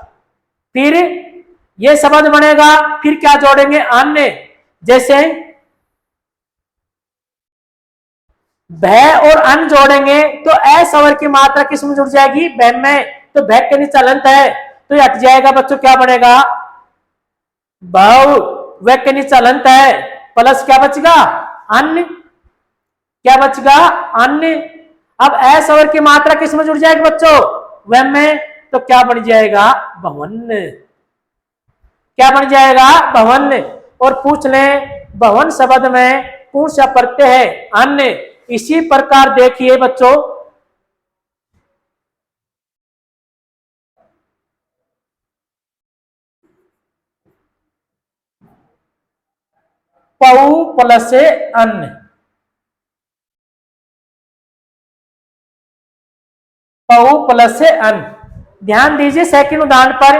फिर ये शब्द बनेगा। फिर क्या जोड़ेंगे? अन्य। जैसे भय और अन जोड़ेंगे तो ए स्वर की मात्रा किसमें जुड़ जाएगी? भय में। तो भय के नीचे अलंत है तो ये हट जाएगा बच्चों। क्या बनेगा? बहु। व के नीचे अलंत है प्लस क्या बचेगा? अन्य। क्या बचेगा? अन्य। अब ए स्वर की मात्रा किसमें जुड़ जाएगी बच्चों? व में। तो क्या बन जाएगा? भवन। क्या बन जाएगा? भवन। और पूछ लें भवन शब्द में कौन सा प्रत्यय है? अन्य। इसी प्रकार देखिए बच्चों पौ प्लस अन्य। पौ प्लस अन्य। ध्यान दीजिए सेकंड उदाहरण पर।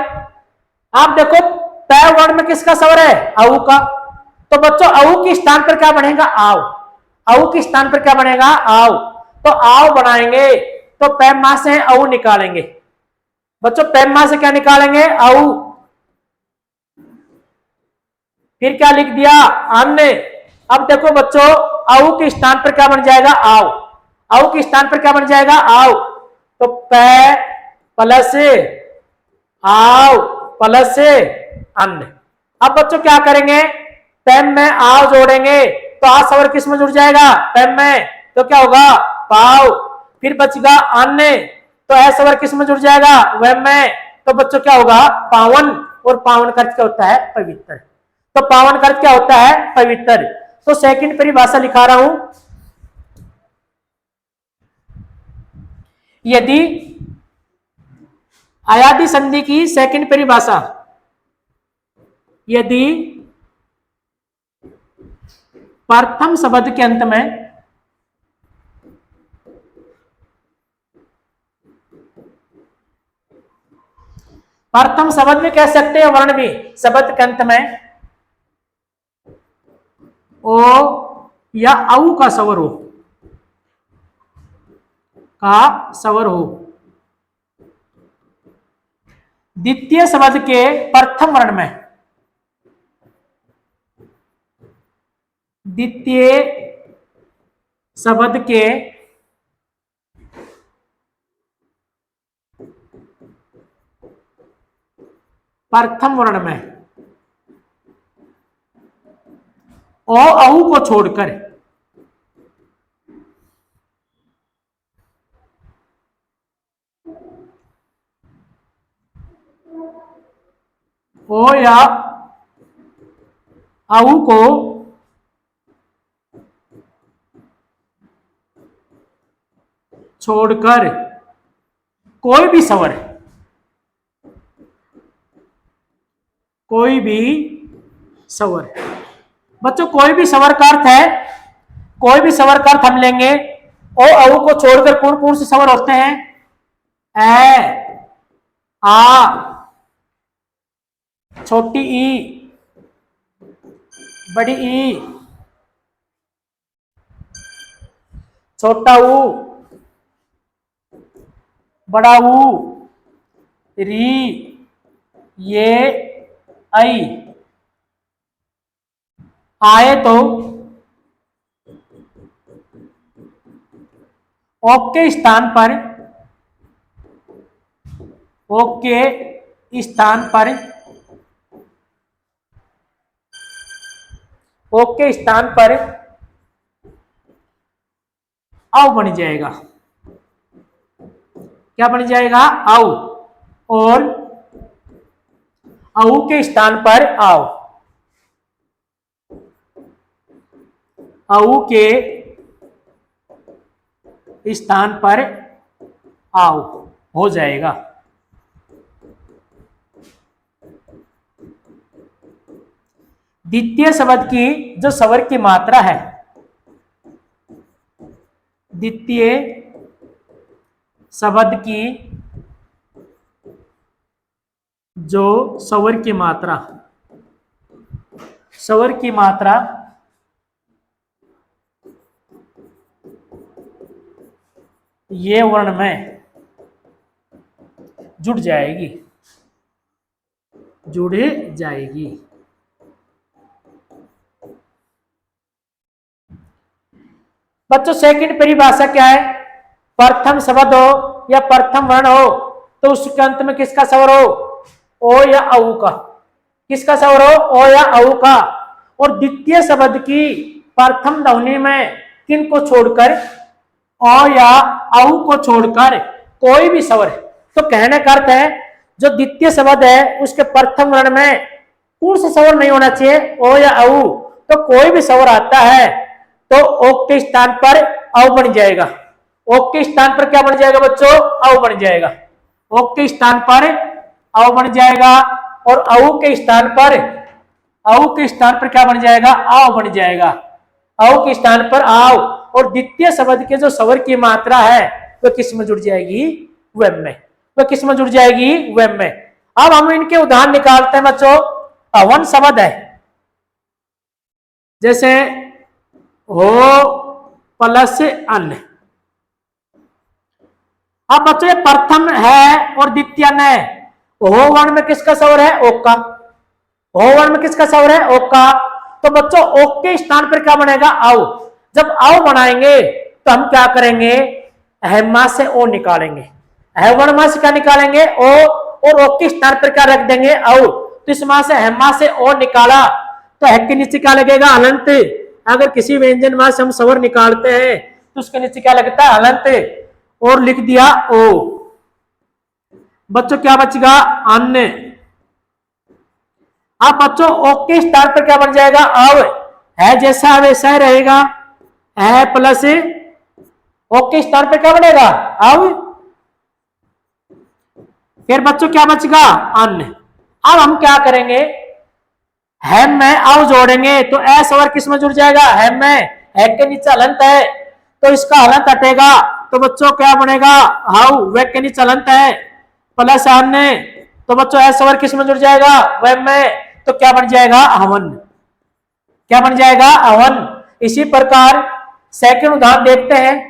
आप देखो पै वर्ण में किसका स्वर है? औ का। तो बच्चों औ के स्थान पर क्या बनेगा? आओ। औ के स्थान पर क्या बनेगा? आओ। तो आओ बनाएंगे तो पैमा से औ निकालेंगे। बच्चों पैमा से क्या निकालेंगे? औ। फिर क्या लिख दिया? अन्य। अब देखो बच्चों औ के स्थान पर क्या बन जाएगा? आओ। औ के स्थान पर क्या बन जाएगा? आओ। तो पै प्लस आओ प्लस अन्य। अब बच्चों क्या करेंगे? पेम में आओ जोड़ेंगे तो आ स्वर किस में जुड़ जाएगा? पेम में। तो क्या होगा? पाव। फिर बचेगा अन्य। तो ऐ स्वर किस में जुड़ जाएगा? वह में। तो बच्चों क्या होगा? पावन। और पावन का अर्थ क्या होता है? पवित्र। तो पावन का अर्थ क्या होता है? पवित्र। तो सेकंड परिभाषा लिखा रहा हूं। यदि अयादि संधि की सेकंड परिभाषा, यदि प्रथम शब्द के अंत में प्रथम शब्द में कह सकते हैं वर्ण भी शब्द के अंत में ओ या औ का स्वर हो, का स्वर हो। द्वितीय शब्द के प्रथम वर्ण में, द्वितीय शब्द के प्रथम वर्ण में ओ औ को छोड़कर ओ या औ को छोड़कर कोई भी स्वर, कोई भी स्वर। बच्चों कोई भी स्वर का अर्थ है, कोई भी स्वर का अर्थ हम लेंगे ओ औ को छोड़कर कौन कौन से स्वर होते हैं? ए, आ, छोटी ई, बड़ी ई, छोटा ऊ, बड़ा ऊ, री, ये, आई। आए तो ओ के स्थान पर, ओ के स्थान पर, ओ के स्थान पर आओ बन जाएगा। क्या बन जाएगा? आओ। और औ के स्थान पर आओ, औ के स्थान पर आओ हो जाएगा। द्वितीय शब्द की जो स्वर की मात्रा है, द्वितीय शब्द की जो स्वर की मात्रा, स्वर की मात्रा ये वर्ण में जुड़ जाएगी, जुड़ जाएगी। बच्चों सेकंड परिभाषा क्या है? प्रथम शब्द हो या प्रथम वर्ण हो तो उसके अंत में किसका स्वर हो? ओ या औ का। किसका स्वर हो? ओ या औ का। और द्वितीय शब्द की प्रथम ध्वनि में किन को छोड़कर? ओ या औ को छोड़कर कोई भी स्वर। तो कहने का अर्थ है जो द्वितीय शब्द है उसके प्रथम वर्ण में कौन सा स्वर नहीं होना चाहिए? ओ या औ। तो कोई भी स्वर आता है तो ओ के स्थान पर औ बन जाएगा। ओ के स्थान पर क्या बन जाएगा बच्चों? औ बन जाएगा। ओ के स्थान पर औ बन जाएगा और औ के स्थान पर, औ के स्थान पर क्या बन जाएगा? आओ बन जाएगा। औ के स्थान पर आओ। और द्वितीय शब्द के जो स्वर की मात्रा है वह किस में जुड़ जाएगी? वेम में। वह किस में जुड़ जाएगी? वेम में। अब हम इनके उदाहरण निकालते हैं बच्चों। अवन शब्द है जैसे हो प्लस अन्य। अब बच्चों ये प्रथम है और द्वितीय है। हो वर्ण में किसका स्वर है? ओ का। हो वर्ण में किसका स्वर है? ओ का। तो बच्चों ओ के स्थान पर क्या बनेगा? आओ। जब आओ बनाएंगे तो हम क्या करेंगे? अहमा से ओ निकालेंगे। अहवर्णमा से क्या निकालेंगे? ओ। और ओ के स्थान पर क्या रख देंगे? औ। तो इस मां से अहमा से ओ निकाला तो ह के नीचे क्या लगेगा? हलंत। अगर किसी व्यंजन मां से हम स्वर निकालते हैं तो उसके नीचे क्या लगता है? हलंत। और लिख दिया ओ। बच्चों क्या बचेगा? अन्य। अब बच्चों ओ के स्थान पर क्या बन जाएगा? अव। है जैसा वैसा रहेगा। है प्लस ओ के स्थान पर क्या बनेगा? अव। फिर बच्चों क्या बचेगा? अन्य। अब हम क्या करेंगे? हैम में अव जोड़ेंगे तो ए स्वर किस में जुड़ जाएगा? हैम में। है के नीचे हलंत है तो इसका हलंत हटेगा तो बच्चों क्या बनेगा? हाउ। वे के नीचे हलंत है प्लस अन्य। तो बच्चों ए स्वर किस में जुड़ जाएगा? वेम में। तो क्या बन जाएगा? हवन। क्या बन जाएगा? हवन। इसी प्रकार सेकंड उदाहरण देखते हैं।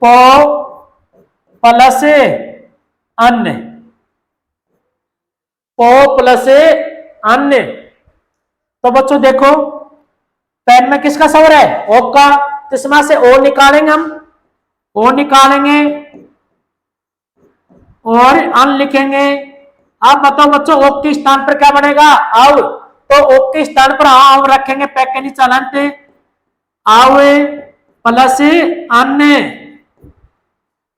पो प्लस अन्य, ओ प्लस अन्य। तो बच्चों देखो पेन में किसका स्वर है? ओ का। तो इसमें से ओ निकालेंगे हम। ओ निकालेंगे और अन लिखेंगे। अब बताओ बच्चों ओ के स्थान पर क्या बनेगा? आव। तो ओ के स्थान पर आव रखेंगे पैक के नीचे हलंत। आव प्लस अन्य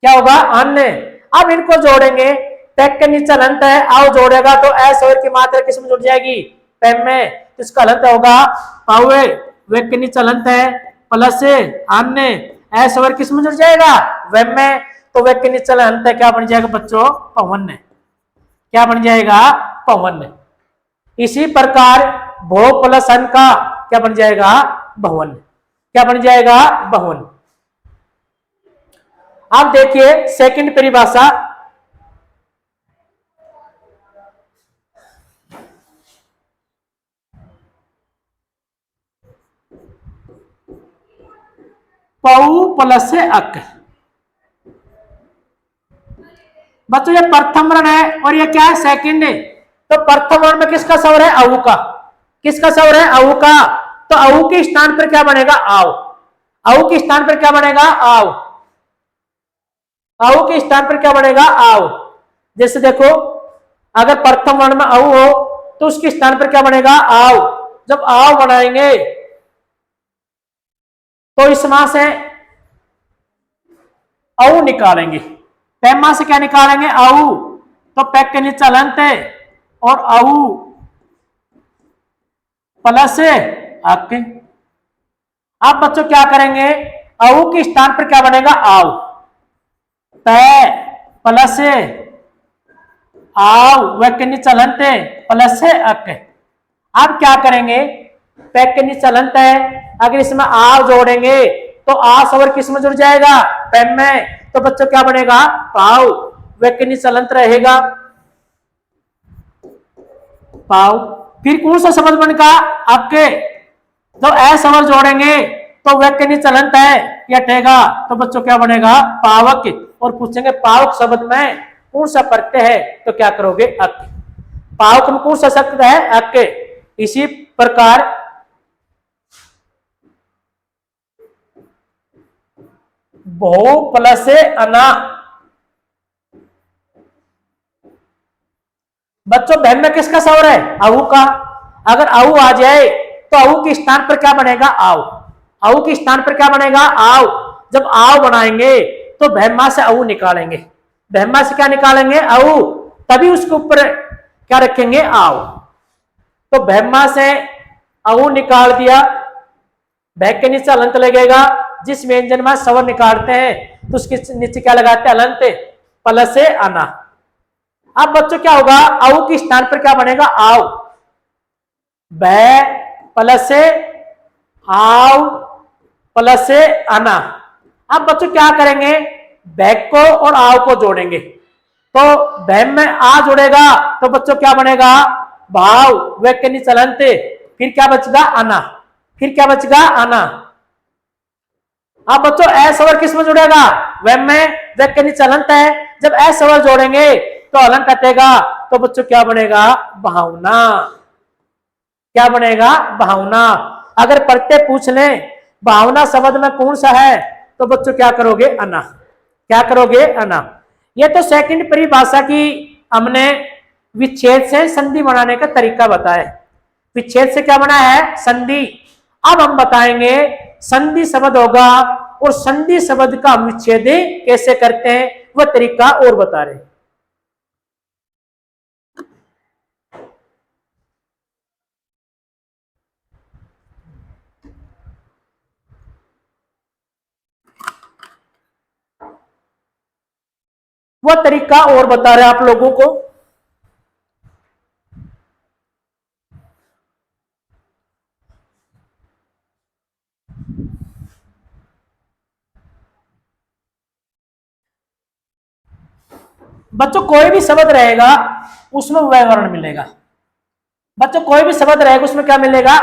क्या होगा? अन्य। अब इनको जोड़ेंगे। पैक के नीचे हलंत है, आओ जोड़ेगा तो ए स्वर की मात्रा किस में जुड़ जाएगी? पेम में। तो इसका हलंत होगा पावे। वे के नीचे हलंत है प्लस अन्य। ए स्वर किस में जुड़ जाएगा? वेम में। तो वे के नीचे हलंत है क्या बन जाएगा बच्चों? पवन। क्या बन जाएगा? पवन। इसी प्रकार भो प्लस अन का क्या बन जाएगा? भवन। क्या बन जाएगा? भवन। अब देखिए सेकंड परिभाषा। पऊ प्लस से अक। बच्चों ये प्रथम वर्ण है और ये क्या है, सेकंड है। तो प्रथम वर्ण में किसका स्वर है, अऊ का। किसका स्वर है, अऊ का। तो अऊ के स्थान पर क्या बनेगा, आव। अऊ के स्थान पर क्या बनेगा, आव। अऊ के स्थान पर क्या बनेगा, आव। जैसे देखो, अगर प्रथम वर्ण में अऊ हो तो उसके स्थान पर क्या बनेगा, आव। जब आव बनाएंगे तो इस मां से अऊ निकालेंगे। पैमा से क्या निकालेंगे, अऊ। तो पैक के नीचे हलंत है और अऊ प्लस अक। अब बच्चों क्या करेंगे, अऊ के स्थान पर क्या बनेगा, आव। पै प्लस आव व के नीचे हलंत है प्लस अक। अब क्या करेंगे, पैक के नीचे हलंत है, अगर इसमें आव जोड़ेंगे तो आ स्वर किस में जुड़ जाएगा, पैम में। तो बच्चों क्या बनेगा, पाव। व के नीचे हलंत रहेगा पाव। फिर कौन सा शब्द बनेगा, आपके तो ए स्वर जोड़ेंगे तो व के नीचे हलंत है या टेगा। तो बच्चों क्या बनेगा, पावक। और पूछेंगे पावक शब्द में कौन सा प्रत्यय है, तो क्या करोगे, अक। पावक में कौन सा शब्द है, अक। इसी प्रकार बहु प्लस अना। बच्चों बहन में किसका स्वर है, अऊ का। अगर अऊ आ जाए तो अऊ के स्थान पर क्या बनेगा, आव। अऊ के स्थान पर क्या बनेगा, आव। जब आव बनाएंगे तो बहमा से अऊ निकालेंगे। बहमा से क्या निकालेंगे, अऊ। तभी उसके ऊपर क्या रखेंगे, आव। तो बहमा से अऊ निकाल दिया, बैग के नीचे हलंत लगेगा। जिस व्यंजन में स्वर निकालते हैं तो उसके नीचे क्या लगाते हैं, हलंत प्लस से आना। अब बच्चों क्या होगा, अऊ के स्थान पर क्या बनेगा, आव। बै प्लस से आव प्लस से आना। अब बच्चों क्या करेंगे, बैग को और आव को जोड़ेंगे। तो बैम में आ जुड़ेगा तो बच्चों क्या बनेगा, भाव। वेग के नीचे हलंत, फिर क्या बचेगा, आना। फिर क्या बचेगा, आना। अब बच्चों ए स्वर किस में जुड़ेगा, वेम में। वेग के नीचे हलंत है, जब ए स्वर जोड़ेंगे तो हलंत कटेगा। तो बच्चों क्या बनेगा, भावना। क्या बनेगा, भावना। अगर प्रत्यय पूछ लें भावना शब्द में कौन सा है, तो बच्चों क्या करोगे, अना। क्या करोगे, अना। ये तो सेकंड परिभाषा की हमने विच्छेद से संधि बनाने का तरीका बताया। विच्छेद से क्या बना है, संधि। अब हम बताएंगे संधि शब्द होगा और संधि शब्द का हम विच्छेद कैसे करते हैं, वह तरीका और बता रहे हैं। वह तरीका और बता रहे हैं आप लोगों को। बच्चों कोई भी शब्द रहेगा उसमें वह वर्ण मिलेगा। बच्चों कोई भी शब्द रहेगा उसमें क्या मिलेगा,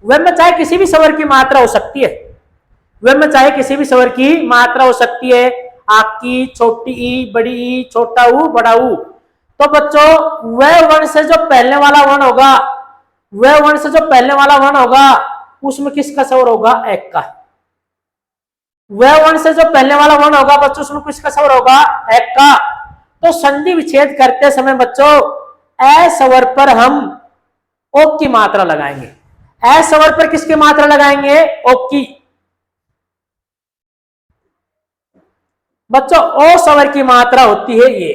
वह में चाहे किसी भी स्वर की मात्रा हो सकती है। वह में चाहे किसी भी स्वर की मात्रा हो सकती है, आकी, छोटी ई, बड़ी ई, छोटा ऊ, बड़ा ऊ। तो बच्चों वह वर्ण से जो पहले वाला वर्ण होगा, वह वर्ण से जो पहले वाला वर्ण होगा उसमें किसका स्वर होगा, एक का। वह वर्ण से जो पहले वाला वर्ण होगा बच्चों उसमें किसका स्वर होगा, एक का। तो संधि विच्छेद करते समय बच्चों ए स्वर पर हम ओक की मात्रा लगाएंगे। ए स्वर पर किसकी मात्रा लगाएंगे, ओक की। बच्चों ओ स्वर की मात्रा होती है ये।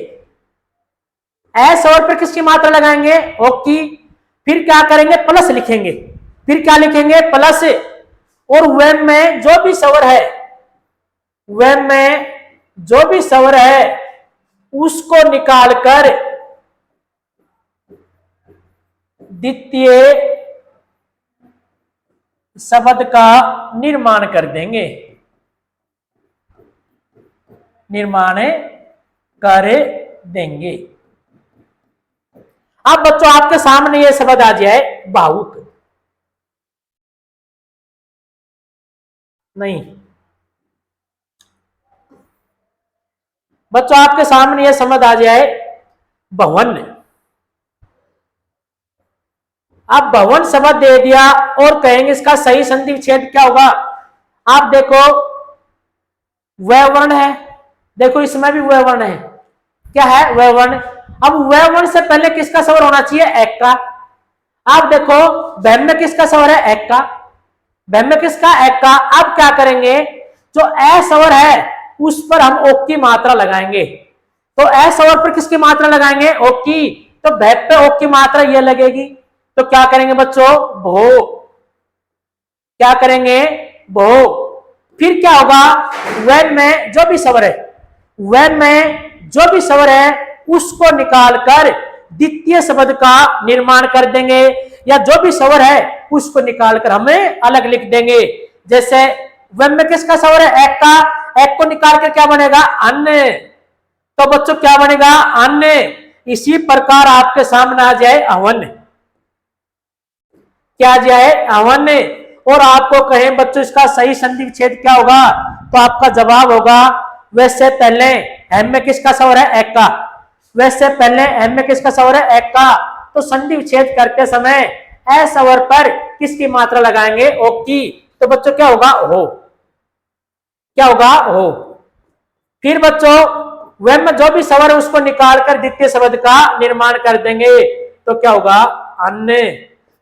ए स्वर पर किसकी मात्रा लगाएंगे, ओक की। फिर क्या करेंगे, प्लस लिखेंगे। फिर क्या लिखेंगे, प्लस। और वेम में जो भी स्वर है, वेम में जो भी स्वर है उसको निकालकर द्वितीय शब्द का निर्माण कर देंगे। निर्माण कर देंगे। अब बच्चों आपके सामने ये शब्द आ जाए भावुक। नहीं, बच्चों आपके सामने ये समझ आ जाए भवन। आप भवन शब्द दे दिया और कहेंगे इसका सही संधि विच्छेद क्या होगा। आप देखो वर्ण है, देखो इसमें भी वर्ण है, क्या है वर्ण। अब वर्ण से पहले किसका स्वर होना चाहिए, एक का। आप देखो भैम में किसका स्वर है, एक का। भैम में किसका, एक का। अब क्या करेंगे, जो ए स्वर है उस पर हम ओक की मात्रा लगाएंगे। तो ए स्वर पर किसकी मात्रा लगाएंगे, ओक की। तो भैम पे ओक की मात्रा ये लगेगी। तो क्या करेंगे बच्चों, भो। क्या करेंगे, भो। फिर क्या होगा, वैन में जो भी स्वर है, वैन में जो भी स्वर है उसको निकालकर द्वितीय शब्द का निर्माण कर देंगे, या जो भी स्वर है उसको निकालकर हमें अलग लिख देंगे। जैसे वैन में किसका स्वर है, एक का। एक को निकालकर क्या बनेगा, अन्य। तो बच्चों क्या बनेगा, अन्य। इसी प्रकार आपके सामने आ जाए अवन, क्या आ जाए अवन। और आपको कहें बच्चों इसका सही संधि विच्छेद क्या होगा, तो आपका जवाब होगा वैसे पहले एम में किसका स्वर है, एक का। वैसे पहले एम में किसका स्वर है, एक का। तो संधि विच्छेद करते समय ए स्वर पर किसकी मात्रा लगाएंगे, ओ की। तो बच्चों क्या होगा, हो। क्या होगा, हो। फिर बच्चों वह में जो भी स्वर है उसको निकालकर द्वितीय शब्द का निर्माण कर देंगे। तो क्या होगा, अन्य।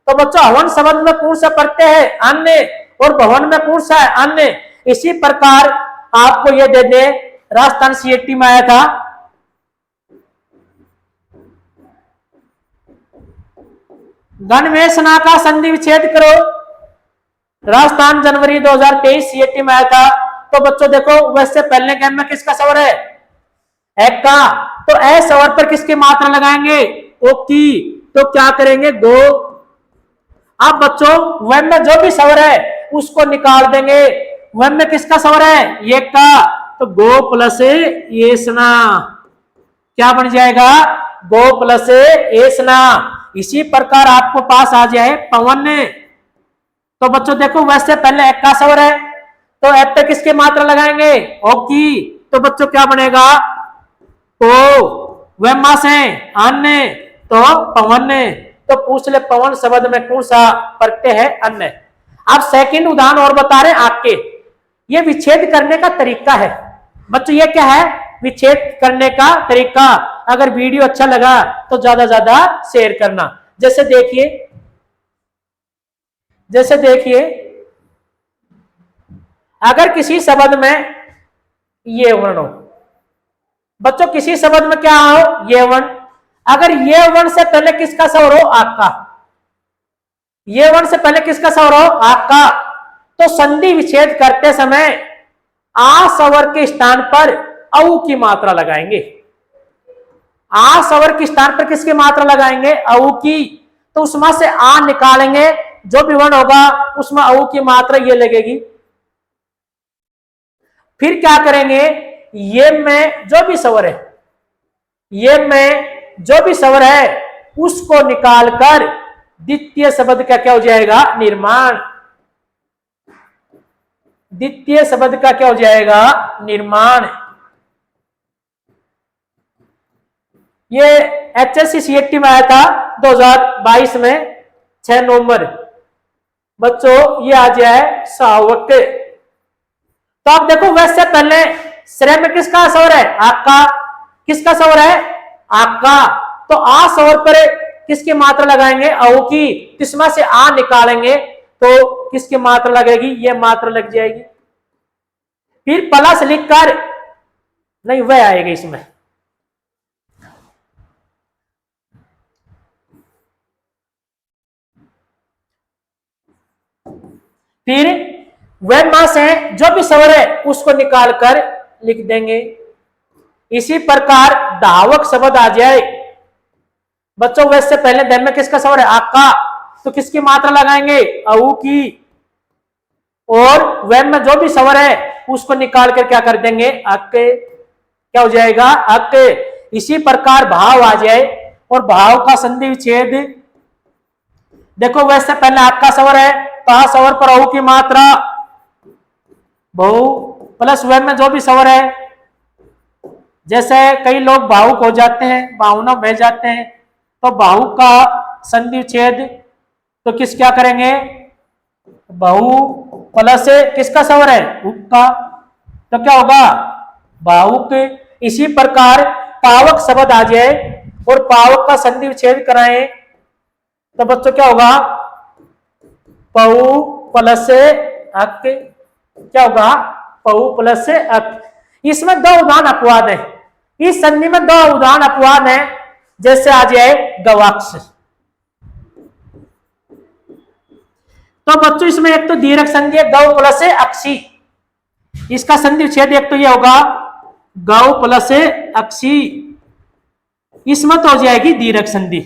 तो बच्चों हवन शब्द में कौन सा पढ़ते हैं, अन्य। और भवन में कौन सा है, अन्य। इसी प्रकार आपको ये दे दे, राजस्थान सीएटी में आया था, गणवेशना का संधि विच्छेद करो। राजस्थान जनवरी 2023 सीएटी में आया था। तो बच्चों देखो वैसे पहले गेम में किसका स्वर है, एक का। तो ए स्वर पर किसकी मात्रा लगाएंगे, ओ की। तो क्या करेंगे, गो। अब बच्चों वह में जो भी स्वर है उसको निकाल देंगे। वह में किसका स्वर है, ये का। तो गो प्लस एसना क्या बन जाएगा, गो प्लस एसना। इसी प्रकार आपको पास आ जाए पवन। तो बच्चों देखो वैसे पहले एक का स्वर है, तो एप पे किसकी मात्रा लगाएंगे, ओ की। तो बच्चों क्या बनेगा, तो वह मास है अन्य, तो पवन। तो पूछ ले पवन शब्द में कौन सा प्रत्यय है, अन्य। आप सेकंड उदाहरण और बता रहे हैं आपके, ये विच्छेद करने का तरीका है बच्चों। ये क्या है, विच्छेद करने का तरीका। अगर वीडियो अच्छा लगा तो ज्यादा ज्यादा शेयर करना। जैसे देखिए अगर किसी शब्द में ये वर्ण हो बच्चों, किसी शब्द में क्या हो, ये वर्ण। अगर ये वर्ण से पहले किसका स्वर हो, आपका। ये वर्ण से पहले किसका स्वर हो, आपका। तो संधि विच्छेद करते समय आ स्वर के स्थान पर औ की मात्रा लगाएंगे। आ स्वर के स्थान पर किसकी मात्रा लगाएंगे, औ की। तो उसमें से आ निकालेंगे, जो भी वर्ण होगा उसमें औ की मात्रा ये लगेगी। फिर क्या करेंगे, ये में जो भी स्वर है, ये में जो भी स्वर है उसको निकालकर द्वितीय शब्द का क्या हो जाएगा, निर्माण। द्वितीय शब्द का क्या हो जाएगा, निर्माण। ये एचएससी सीएटी में आया था 2022 में 6 नवंबर। बच्चों ये आ जाए सावक। तो आप देखो वैसे पहले श्रेय में किसका स्वर है, आपका। किसका स्वर है, आपका। तो आ स्वर पर किसकी मात्रा लगाएंगे, औ की। किसमें से आ निकालेंगे तो किसकी मात्रा लगेगी, ये मात्रा लग जाएगी। फिर प्लस लिखकर नहीं, वह आएगा इसमें। फिर वह मास है, जो भी स्वर है उसको निकालकर लिख देंगे। इसी प्रकार धावक शब्द आ जाए बच्चों। वैसे पहले धन में किसका स्वर है, आपका। तो किसकी मात्रा लगाएंगे, औ की। और वह में जो भी स्वर है उसको निकाल कर क्या कर देंगे, अक। क्या हो जाएगा, अक। इसी प्रकार भाव आ जाए, और भाव का संधि विच्छेद देखो वैसे पहले आपका स्वर है, तो आ स्वर पर औ की मात्रा बहु प्लस वह में जो भी स्वर है जैसे कई लोग भावुक हो जाते हैं, भावना बह जाते हैं, तो भावुक का संधि विच्छेद तो किस क्या करेंगे, बहु प्लस से किसका स्वर है, उप का, तो क्या होगा भावुक। इसी प्रकार पावक शब्द आ जाए और पावक का संधि विच्छेद कराएं तो बच्चों क्या होगा, पऊ प्लस से अक, क्या होगा पऊ प्लस से अक। इसमें दो उदाहरण अपवाद है, इस संधि में दो उदाहरण अपवाद है, जैसे आ जाए गवाक्ष। तो बच्चों इसमें एक तो दीर्घ संधि है गौ प्लस से अक्षी, इसका संधि विच्छेद एक तो ये होगा गौ प्लस से अक्षी, इसमें तो हो जाएगी दीर्घ संधि,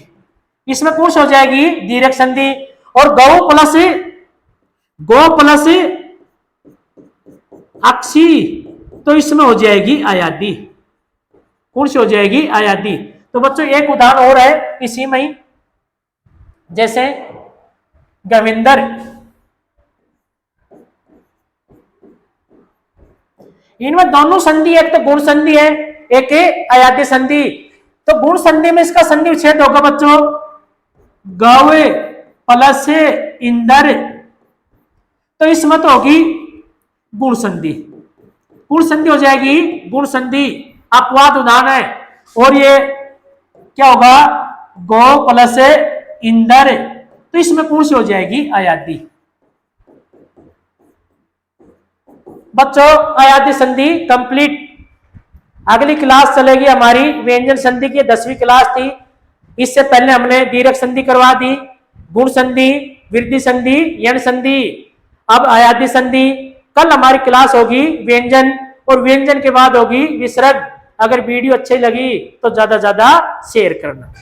इसमें कौन सी हो जाएगी दीर्घ संधि। और गौ प्लस अक्षी तो इसमें हो जाएगी आयादी, कौन सी हो जाएगी आयादी। तो बच्चों एक उदाहरण और है इसी में ही, जैसे गविंदर, इनमें दोनों संधि, एक तो गुण संधि है एक है अयादी संधि। तो गुण संधि में इसका संधि विच्छेद होगा बच्चों गवे प्लस से इंदर, तो इसमें तो होगी गुण संधि, गुण संधि हो जाएगी गुण संधि, अपवाद उदाहरण है। और ये क्या होगा गौ प्लस से इंदर, तो इसमें कौन सी हो जाएगी अयादी। बच्चों अयादी संधि कंप्लीट। अगली क्लास चलेगी हमारी व्यंजन संधि की, 10वीं क्लास थी। इससे पहले हमने दीर्घ संधि करवा दी, गुण संधि, वृद्धि संधि, यण संधि, अब अयादी संधि। कल हमारी क्लास होगी व्यंजन, और व्यंजन के बाद होगी विसर्ग। अगर वीडियो अच्छी लगी तो ज्यादा शेयर करना।